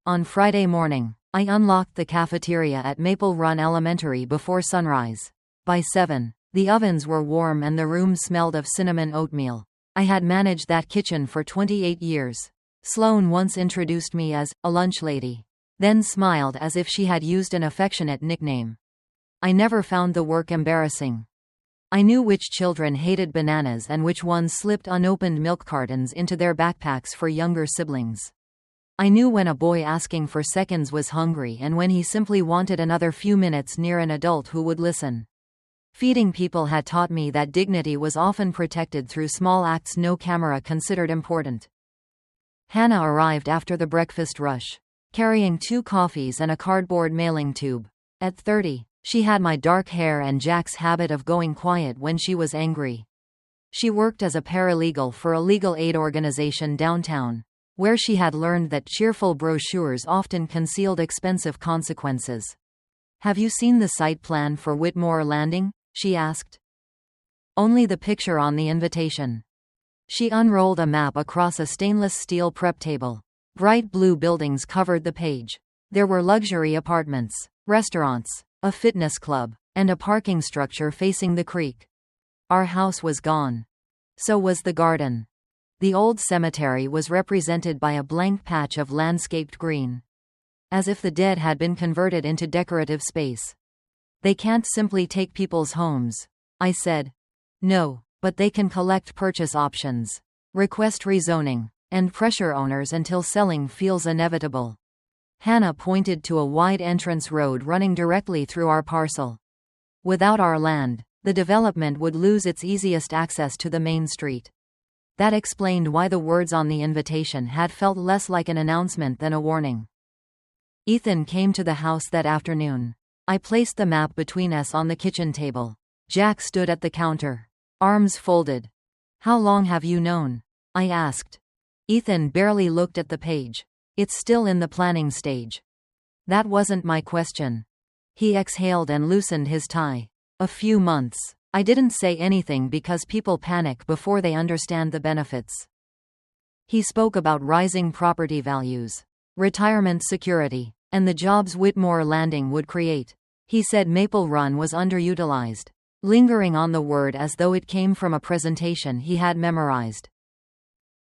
On Friday morning, I unlocked the cafeteria at Maple Run Elementary before sunrise. By 7, the ovens were warm and the room smelled of cinnamon oatmeal. I had managed that kitchen for 28 years. Sloane once introduced me as a lunch lady. then smiled as if she had used an affectionate nickname. I never found the work embarrassing. I knew which children hated bananas and which ones slipped unopened milk cartons into their backpacks for younger siblings. I knew when a boy asking for seconds was hungry and when he simply wanted another few minutes near an adult who would listen. Feeding people had taught me that dignity was often protected through small acts no camera considered important. Hannah arrived after the breakfast rush, carrying 2 coffees and a cardboard mailing tube. At 30, she had my dark hair and Jack's habit of going quiet when she was angry. She worked as a paralegal for a legal aid organization downtown, where she had learned that cheerful brochures often concealed expensive consequences. "Have you seen the site plan for Whitmore Landing?" she asked. "Only the picture on the invitation." She unrolled a map across a stainless steel prep table. Bright blue buildings covered the page. There were luxury apartments, restaurants, a fitness club, and a parking structure facing the creek. Our house was gone. So was the garden. The old cemetery was represented by a blank patch of landscaped green. As if the dead had been converted into decorative space. "They can't simply take people's homes," I said. "No, but they can collect purchase options, request rezoning, and pressure owners until selling feels inevitable." Hannah pointed to a wide entrance road running directly through our parcel. Without our land, the development would lose its easiest access to the main street. That explained why the words on the invitation had felt less like an announcement than a warning. Ethan came to the house that afternoon. I placed the map between us on the kitchen table. Jack stood at the counter, arms folded. "How long have you known?" I asked. Ethan barely looked at the page. "It's still in the planning stage." That wasn't my question. He exhaled and loosened his tie. "A few months." I didn't say anything because people panic before they understand the benefits. He spoke about rising property values, retirement security, and the jobs Whitmore Landing would create. He said Maple Run was underutilized, lingering on the word as though it came from a presentation he had memorized.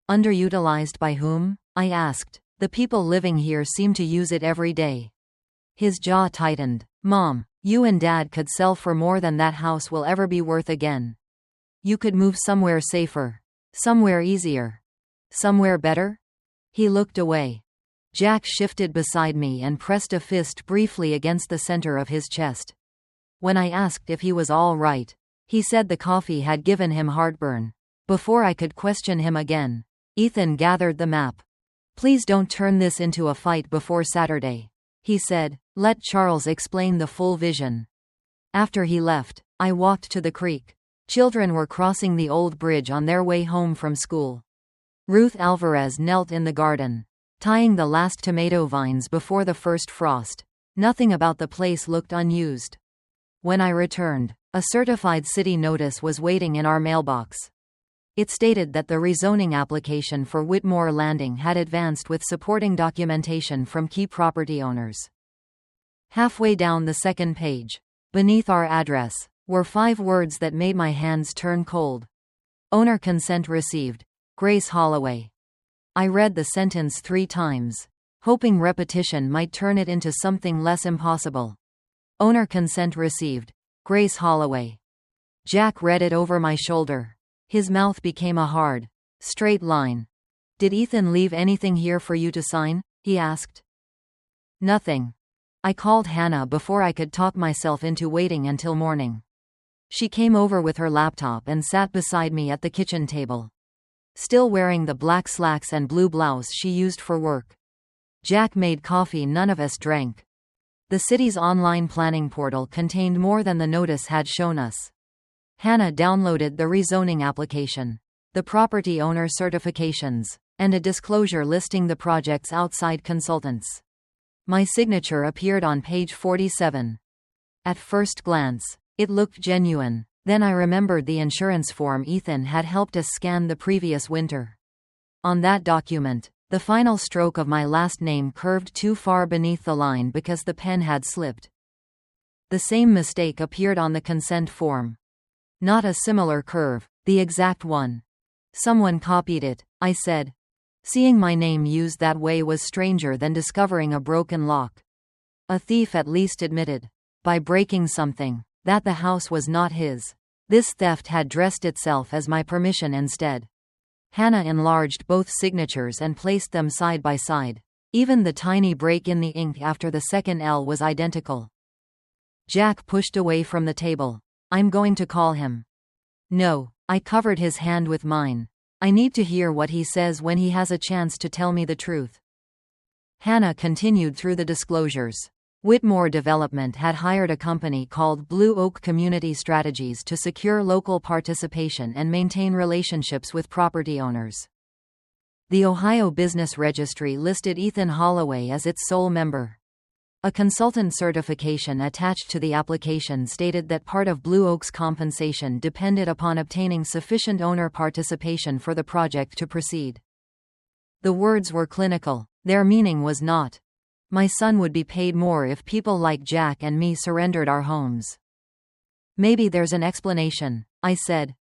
"Underutilized by whom?" I asked. "The people living here seem to use it every day." His jaw tightened. "Mom, you and Dad could sell for more than that house will ever be worth again. You could move somewhere safer. Somewhere easier. Somewhere better?" He looked away. Jack shifted beside me and pressed a fist briefly against the center of his chest. When I asked if he was all right, he said the coffee had given him heartburn. Before I could question him again, Ethan gathered the map. "Please don't turn this into a fight before Saturday," he said. "Let Charles explain the full vision." After he left, I walked to the creek. Children were crossing the old bridge on their way home from school. Ruth Alvarez knelt in the garden, tying the last tomato vines before the first frost. Nothing about the place looked unused. When I returned, a certified city notice was waiting in our mailbox. It stated that the rezoning application for Whitmore Landing had advanced with supporting documentation from key property owners. Halfway down the second page, beneath our address, were 5 words that made my hands turn cold. "Owner consent received. Grace Holloway." I read the sentence 3 times, hoping repetition might turn it into something less impossible. "Owner consent received. Grace Holloway." Jack read it over my shoulder. His mouth became a hard, straight line. "Did Ethan leave anything here for you to sign?" he asked. "Nothing." I called Hannah before I could talk myself into waiting until morning. She came over with her laptop and sat beside me at the kitchen table, still wearing the black slacks and blue blouse she used for work. Jack made coffee none of us drank. The city's online planning portal contained more than the notice had shown us. Hannah downloaded the rezoning application, the property owner certifications, and a disclosure listing the project's outside consultants. My signature appeared on page 47. At first glance, it looked genuine. Then I remembered the insurance form Ethan had helped us scan the previous winter. On that document, the final stroke of my last name curved too far beneath the line because the pen had slipped. The same mistake appeared on the consent form. Not a similar curve, the exact one. "Someone copied it," I said. Seeing my name used that way was stranger than discovering a broken lock. A thief at least admitted, by breaking something, that the house was not his. This theft had dressed itself as my permission instead. Hannah enlarged both signatures and placed them side by side. Even the tiny break in the ink after the second L was identical. Jack pushed away from the table. I'm going to call him. No, I covered his hand with mine. I need to hear what he says when he has a chance to tell me the truth. Hannah continued through the disclosures. Whitmore Development had hired a company called Blue Oak Community Strategies to secure local participation and maintain relationships with property owners. The Ohio Business Registry listed Ethan Holloway as its sole member. A consultant certification attached to the application stated that part of Blue Oak's compensation depended upon obtaining sufficient owner participation for the project to proceed. The words were clinical. Their meaning was not, "My son would be paid more if people like Jack and me surrendered our homes." Maybe there's an explanation, I said.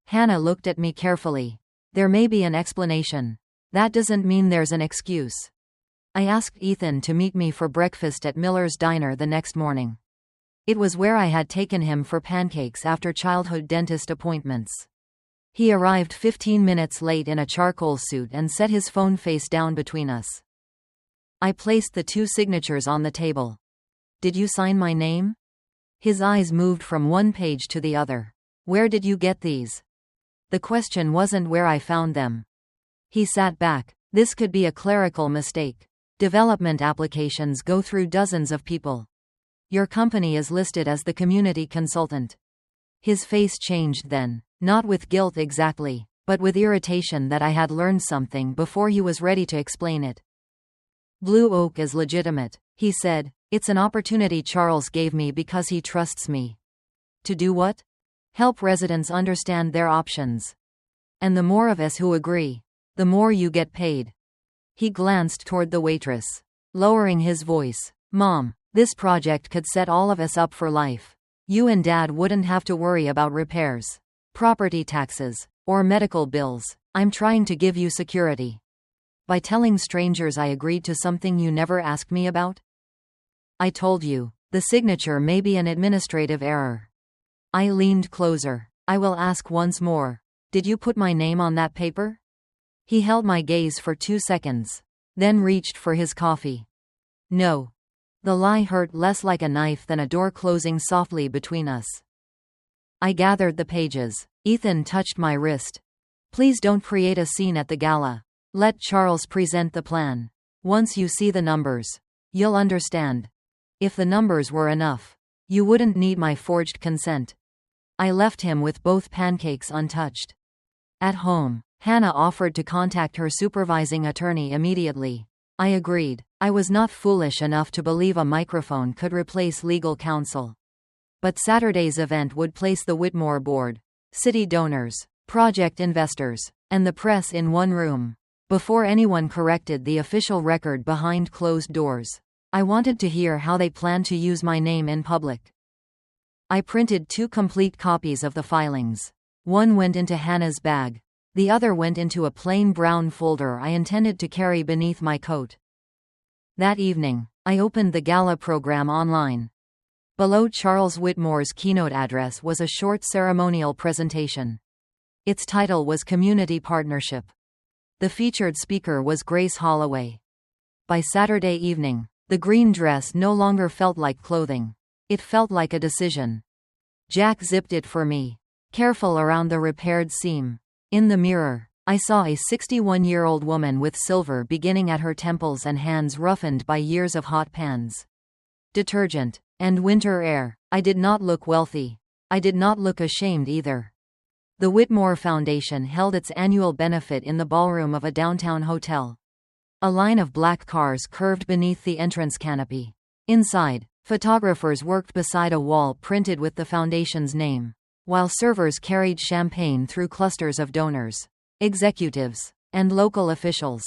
Hannah looked at me carefully. There may be an explanation. That doesn't mean there's an excuse. I asked Ethan to meet me for breakfast at Miller's Diner the next morning. It was where I had taken him for pancakes after childhood dentist appointments. He arrived 15 minutes late in a charcoal suit and set his phone face down between us. I placed the two signatures on the table. Did you sign my name? His eyes moved from one page to the other. Where did you get these? The question wasn't where I found them. He sat back. This could be a clerical mistake. Development applications go through dozens of people. Your company is listed as the community consultant. His face changed then, not with guilt exactly, but with irritation that I had learned something before he was ready to explain it. Blue Oak is legitimate, he said. It's an opportunity Charles gave me because he trusts me. To do what? Help residents understand their options. And the more of us who agree, the more you get paid. He glanced toward the waitress, lowering his voice. Mom, this project could set all of us up for life. You and Dad wouldn't have to worry about repairs, property taxes, or medical bills. I'm trying to give you security. By telling strangers I agreed to something you never asked me about? I told you, the signature may be an administrative error. I leaned closer. I will ask once more. Did you put my name on that paper? He held my gaze for 2 seconds, then reached for his coffee. No. The lie hurt less like a knife than a door closing softly between us. I gathered the pages. Ethan touched my wrist. Please don't create a scene at the gala. Let Charles present the plan. Once you see the numbers, you'll understand. If the numbers were enough, you wouldn't need my forged consent. I left him with both pancakes untouched. At home, Hannah offered to contact her supervising attorney immediately. I agreed. I was not foolish enough to believe a microphone could replace legal counsel. But Saturday's event would place the Whitmore board, city donors, project investors, and the press in one room. Before anyone corrected the official record behind closed doors, I wanted to hear how they planned to use my name in public. I printed 2 complete copies of the filings. One went into Hannah's bag. The other went into a plain brown folder I intended to carry beneath my coat. That evening, I opened the Gala program online. Below Charles Whitmore's keynote address was a short ceremonial presentation. Its title was Community Partnership. The featured speaker was Grace Holloway. By Saturday evening, the green dress no longer felt like clothing. It felt like a decision. Jack zipped it for me, careful around the repaired seam. In the mirror, I saw a 61-year-old woman with silver beginning at her temples and hands roughened by years of hot pans, detergent, and winter air. I did not look wealthy. I did not look ashamed either. The Whitmore Foundation held its annual benefit in the ballroom of a downtown hotel. A line of black cars curved beneath the entrance canopy. Inside, photographers worked beside a wall printed with the foundation's name, while servers carried champagne through clusters of donors, executives, and local officials.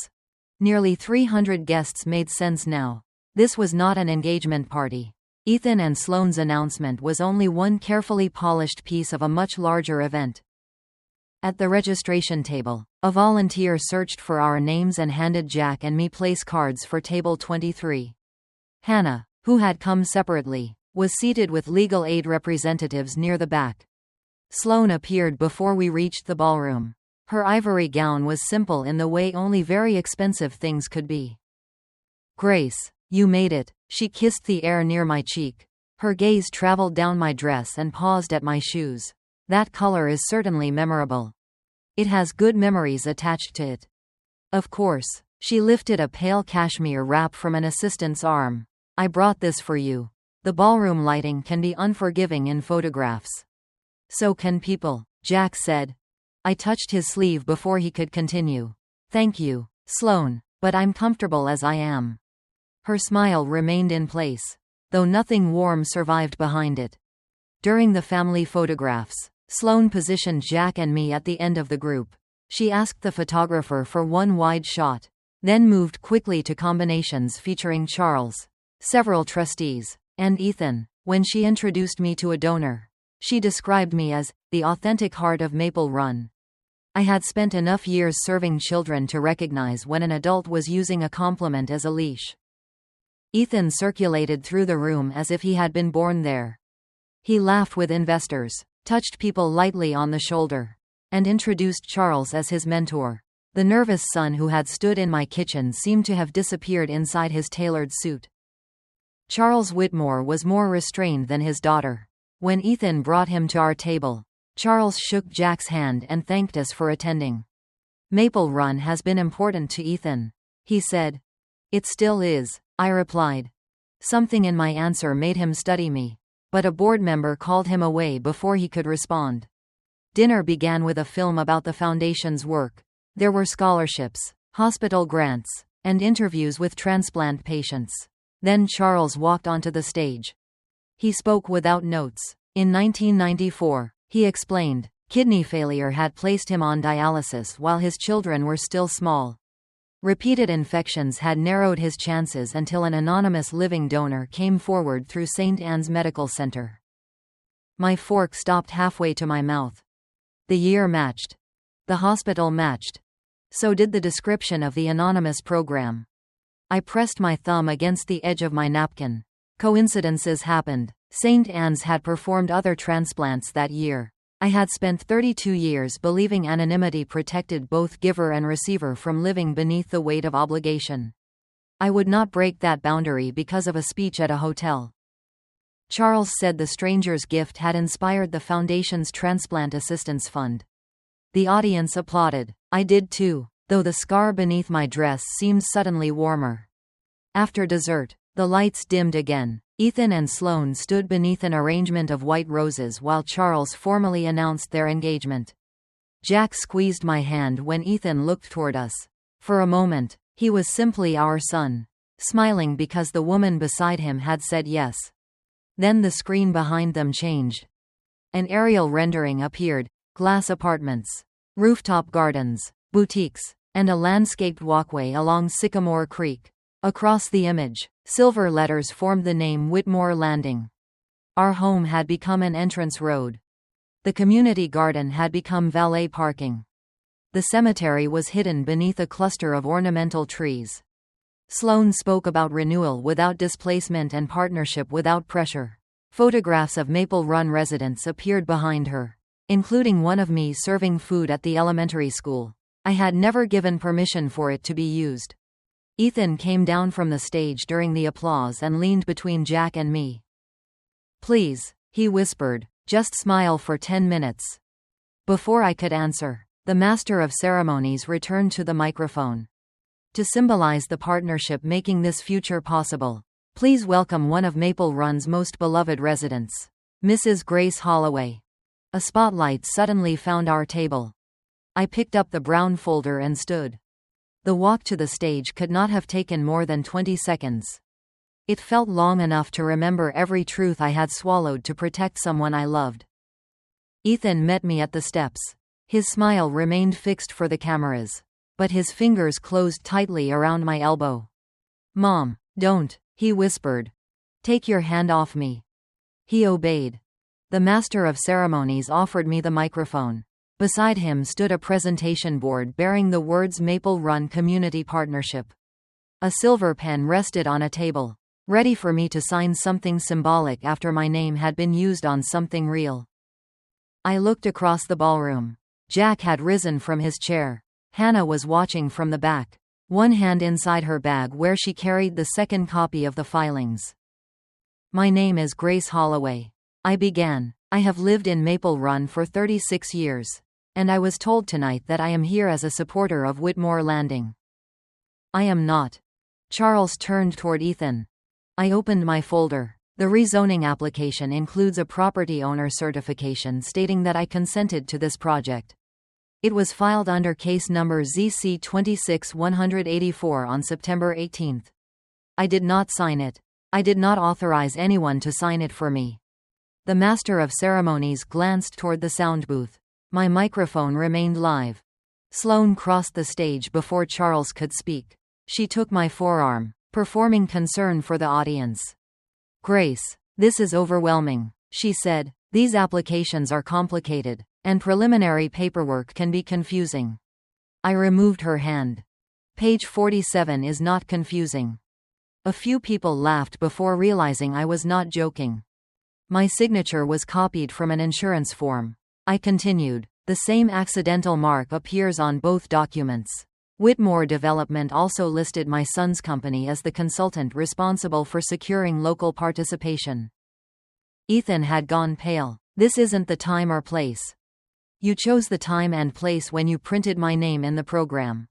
Nearly 300 guests made sense now. This was not an engagement party. Ethan and Sloane's announcement was only one carefully polished piece of a much larger event. At the registration table, a volunteer searched for our names and handed Jack and me place cards for table 23. Hannah, who had come separately, was seated with legal aid representatives near the back. Sloane appeared before we reached the ballroom. Her ivory gown was simple in the way only very expensive things could be. "Grace, you made it." She kissed the air near my cheek. Her gaze traveled down my dress and paused at my shoes. "That color is certainly memorable. It has good memories attached to it." "Of course." She lifted a pale cashmere wrap from an assistant's arm. "I brought this for you. The ballroom lighting can be unforgiving in photographs." "So can people," Jack said. I touched his sleeve before he could continue. "Thank you, Sloane, but I'm comfortable as I am." Her smile remained in place, though nothing warm survived behind it. During the family photographs, Sloane positioned Jack and me at the end of the group. She asked the photographer for one wide shot, then moved quickly to combinations featuring Charles, several trustees, and Ethan. When she introduced me to a donor, she described me as the authentic heart of Maple Run. I had spent enough years serving children to recognize when an adult was using a compliment as a leash. Ethan circulated through the room as if he had been born there. He laughed with investors, touched people lightly on the shoulder, and introduced Charles as his mentor. The nervous son who had stood in my kitchen seemed to have disappeared inside his tailored suit. Charles Whitmore was more restrained than his daughter. When Ethan brought him to our table, Charles shook Jack's hand and thanked us for attending. "Maple Run has been important to Ethan," he said. "It still is," I replied. Something in my answer made him study me, but a board member called him away before he could respond. Dinner began with a film about the foundation's work. There were scholarships, hospital grants, and interviews with transplant patients. Then Charles walked onto the stage. He spoke without notes. In 1994, he explained, kidney failure had placed him on dialysis while his children were still small. Repeated infections had narrowed his chances until an anonymous living donor came forward through St. Anne's Medical Center. My fork stopped halfway to my mouth. The year matched. The hospital matched. So did the description of the anonymous program. I pressed my thumb against the edge of my napkin. Coincidences happened. St. Anne's had performed other transplants that year. I had spent 32 years believing anonymity protected both giver and receiver from living beneath the weight of obligation. I would not break that boundary because of a speech at a hotel. Charles said the stranger's gift had inspired the foundation's Transplant Assistance Fund. The audience applauded. I did too, though the scar beneath my dress seemed suddenly warmer. After dessert, the lights dimmed again. Ethan and Sloane stood beneath an arrangement of white roses while Charles formally announced their engagement. Jack squeezed my hand when Ethan looked toward us. For a moment, he was simply our son, smiling because the woman beside him had said yes. Then the screen behind them changed. An aerial rendering appeared: glass apartments, rooftop gardens, boutiques, and a landscaped walkway along Sycamore Creek. Across the image, silver letters formed the name Whitmore Landing. Our home had become an entrance road. The community garden had become valet parking. The cemetery was hidden beneath a cluster of ornamental trees. Sloane spoke about renewal without displacement and partnership without pressure. Photographs of Maple Run residents appeared behind her, including one of me serving food at the elementary school. I had never given permission for it to be used. Ethan came down from the stage during the applause and leaned between Jack and me. "Please," he whispered, "just smile for 10 minutes." Before I could answer, the master of ceremonies returned to the microphone. "To symbolize the partnership making this future possible, please welcome one of Maple Run's most beloved residents, Mrs. Grace Holloway." A spotlight suddenly found our table. I picked up the brown folder and stood. The walk to the stage could not have taken more than 20 seconds. It felt long enough to remember every truth I had swallowed to protect someone I loved. Ethan met me at the steps. His smile remained fixed for the cameras, but his fingers closed tightly around my elbow. "Mom, don't," he whispered. "Take your hand off me." He obeyed. The master of ceremonies offered me the microphone. Beside him stood a presentation board bearing the words Maple Run Community Partnership. A silver pen rested on a table, ready for me to sign something symbolic after my name had been used on something real. I looked across the ballroom. Jack had risen from his chair. Hannah was watching from the back, one hand inside her bag where she carried the second copy of the filings. "My name is Grace Holloway," I began. "I have lived in Maple Run for 36 years. And I was told tonight that I am here as a supporter of Whitmore Landing." "I am not." Charles turned toward Ethan. I opened my folder. The rezoning application includes a property owner certification stating that I consented to this project. It was filed under case number ZC 26-184 on September 18. I did not sign it. I did not authorize anyone to sign it for me. The master of ceremonies glanced toward the sound booth. My microphone remained live. Sloane crossed the stage before Charles could speak. She took my forearm, performing concern for the audience. "Grace, this is overwhelming," she said. "These applications are complicated, and preliminary paperwork can be confusing." I removed her hand. "Page 47 is not confusing." A few people laughed before realizing I was not joking. My signature was copied from an insurance form. I continued. "The same accidental mark appears on both documents. Whitmore Development also listed my son's company as the consultant responsible for securing local participation." Ethan had gone pale. "This isn't the time or place." "You chose the time and place when you printed my name in the program."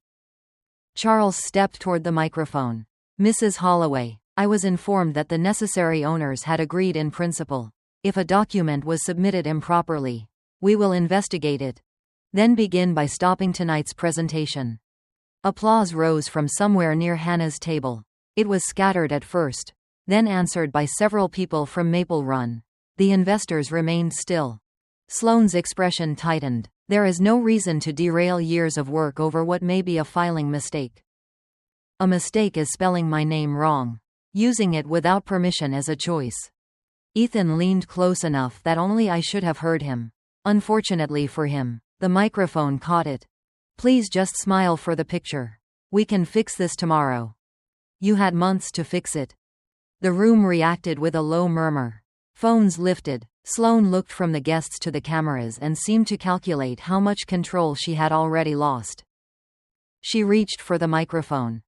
Charles stepped toward the microphone. "Mrs. Holloway, I was informed that the necessary owners had agreed in principle. If a document was submitted improperly, we will investigate it. Then begin by stopping tonight's presentation." Applause rose from somewhere near Hannah's table. It was scattered at first, then answered by several people from Maple Run. The investors remained still. Sloane's expression tightened. "There is no reason to derail years of work over what may be a filing mistake. A mistake is spelling my name wrong. Using it without permission is a choice." Ethan leaned close enough that only I should have heard him. Unfortunately for him, the microphone caught it. "Please just smile for the picture. We can fix this tomorrow." "You had months to fix it." The room reacted with a low murmur. Phones lifted. Sloane looked from the guests to the cameras and seemed to calculate how much control she had already lost. She reached for the microphone.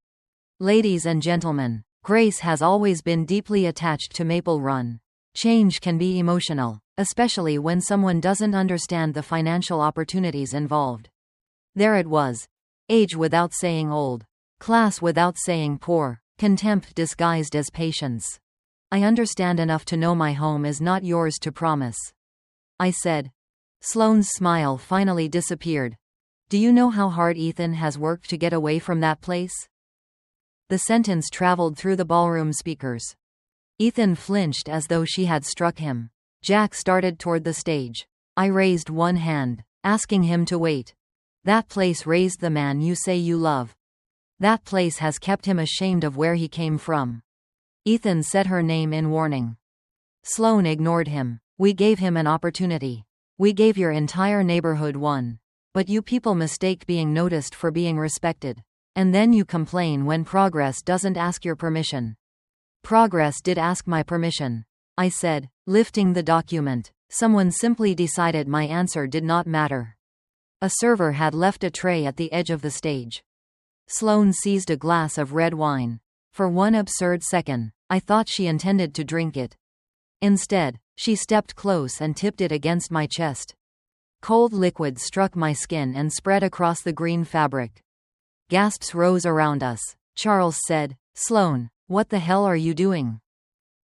"Ladies and gentlemen, Grace has always been deeply attached to Maple Run. Change can be emotional, especially when someone doesn't understand the financial opportunities involved." There it was. Age without saying old. Class without saying poor. Contempt disguised as patience. "I understand enough to know my home is not yours to promise," I said. Sloane's smile finally disappeared. "Do you know how hard Ethan has worked to get away from that place?" The sentence traveled through the ballroom speakers. Ethan flinched as though she had struck him. Jack started toward the stage. I raised one hand, asking him to wait. "That place raised the man you say you love. That place has kept him ashamed of where he came from." Ethan said her name in warning. Sloane ignored him. "We gave him an opportunity. We gave your entire neighborhood one. But you people mistake being noticed for being respected. And then you complain when progress doesn't ask your permission." "Progress did ask my permission," I said, lifting the document. "Someone simply decided my answer did not matter." A server had left a tray at the edge of the stage. Sloane seized a glass of red wine. For one absurd second, I thought she intended to drink it. Instead, she stepped close and tipped it against my chest. Cold liquid struck my skin and spread across the green fabric. Gasps rose around us. Charles said, "Sloane, what the hell are you doing?"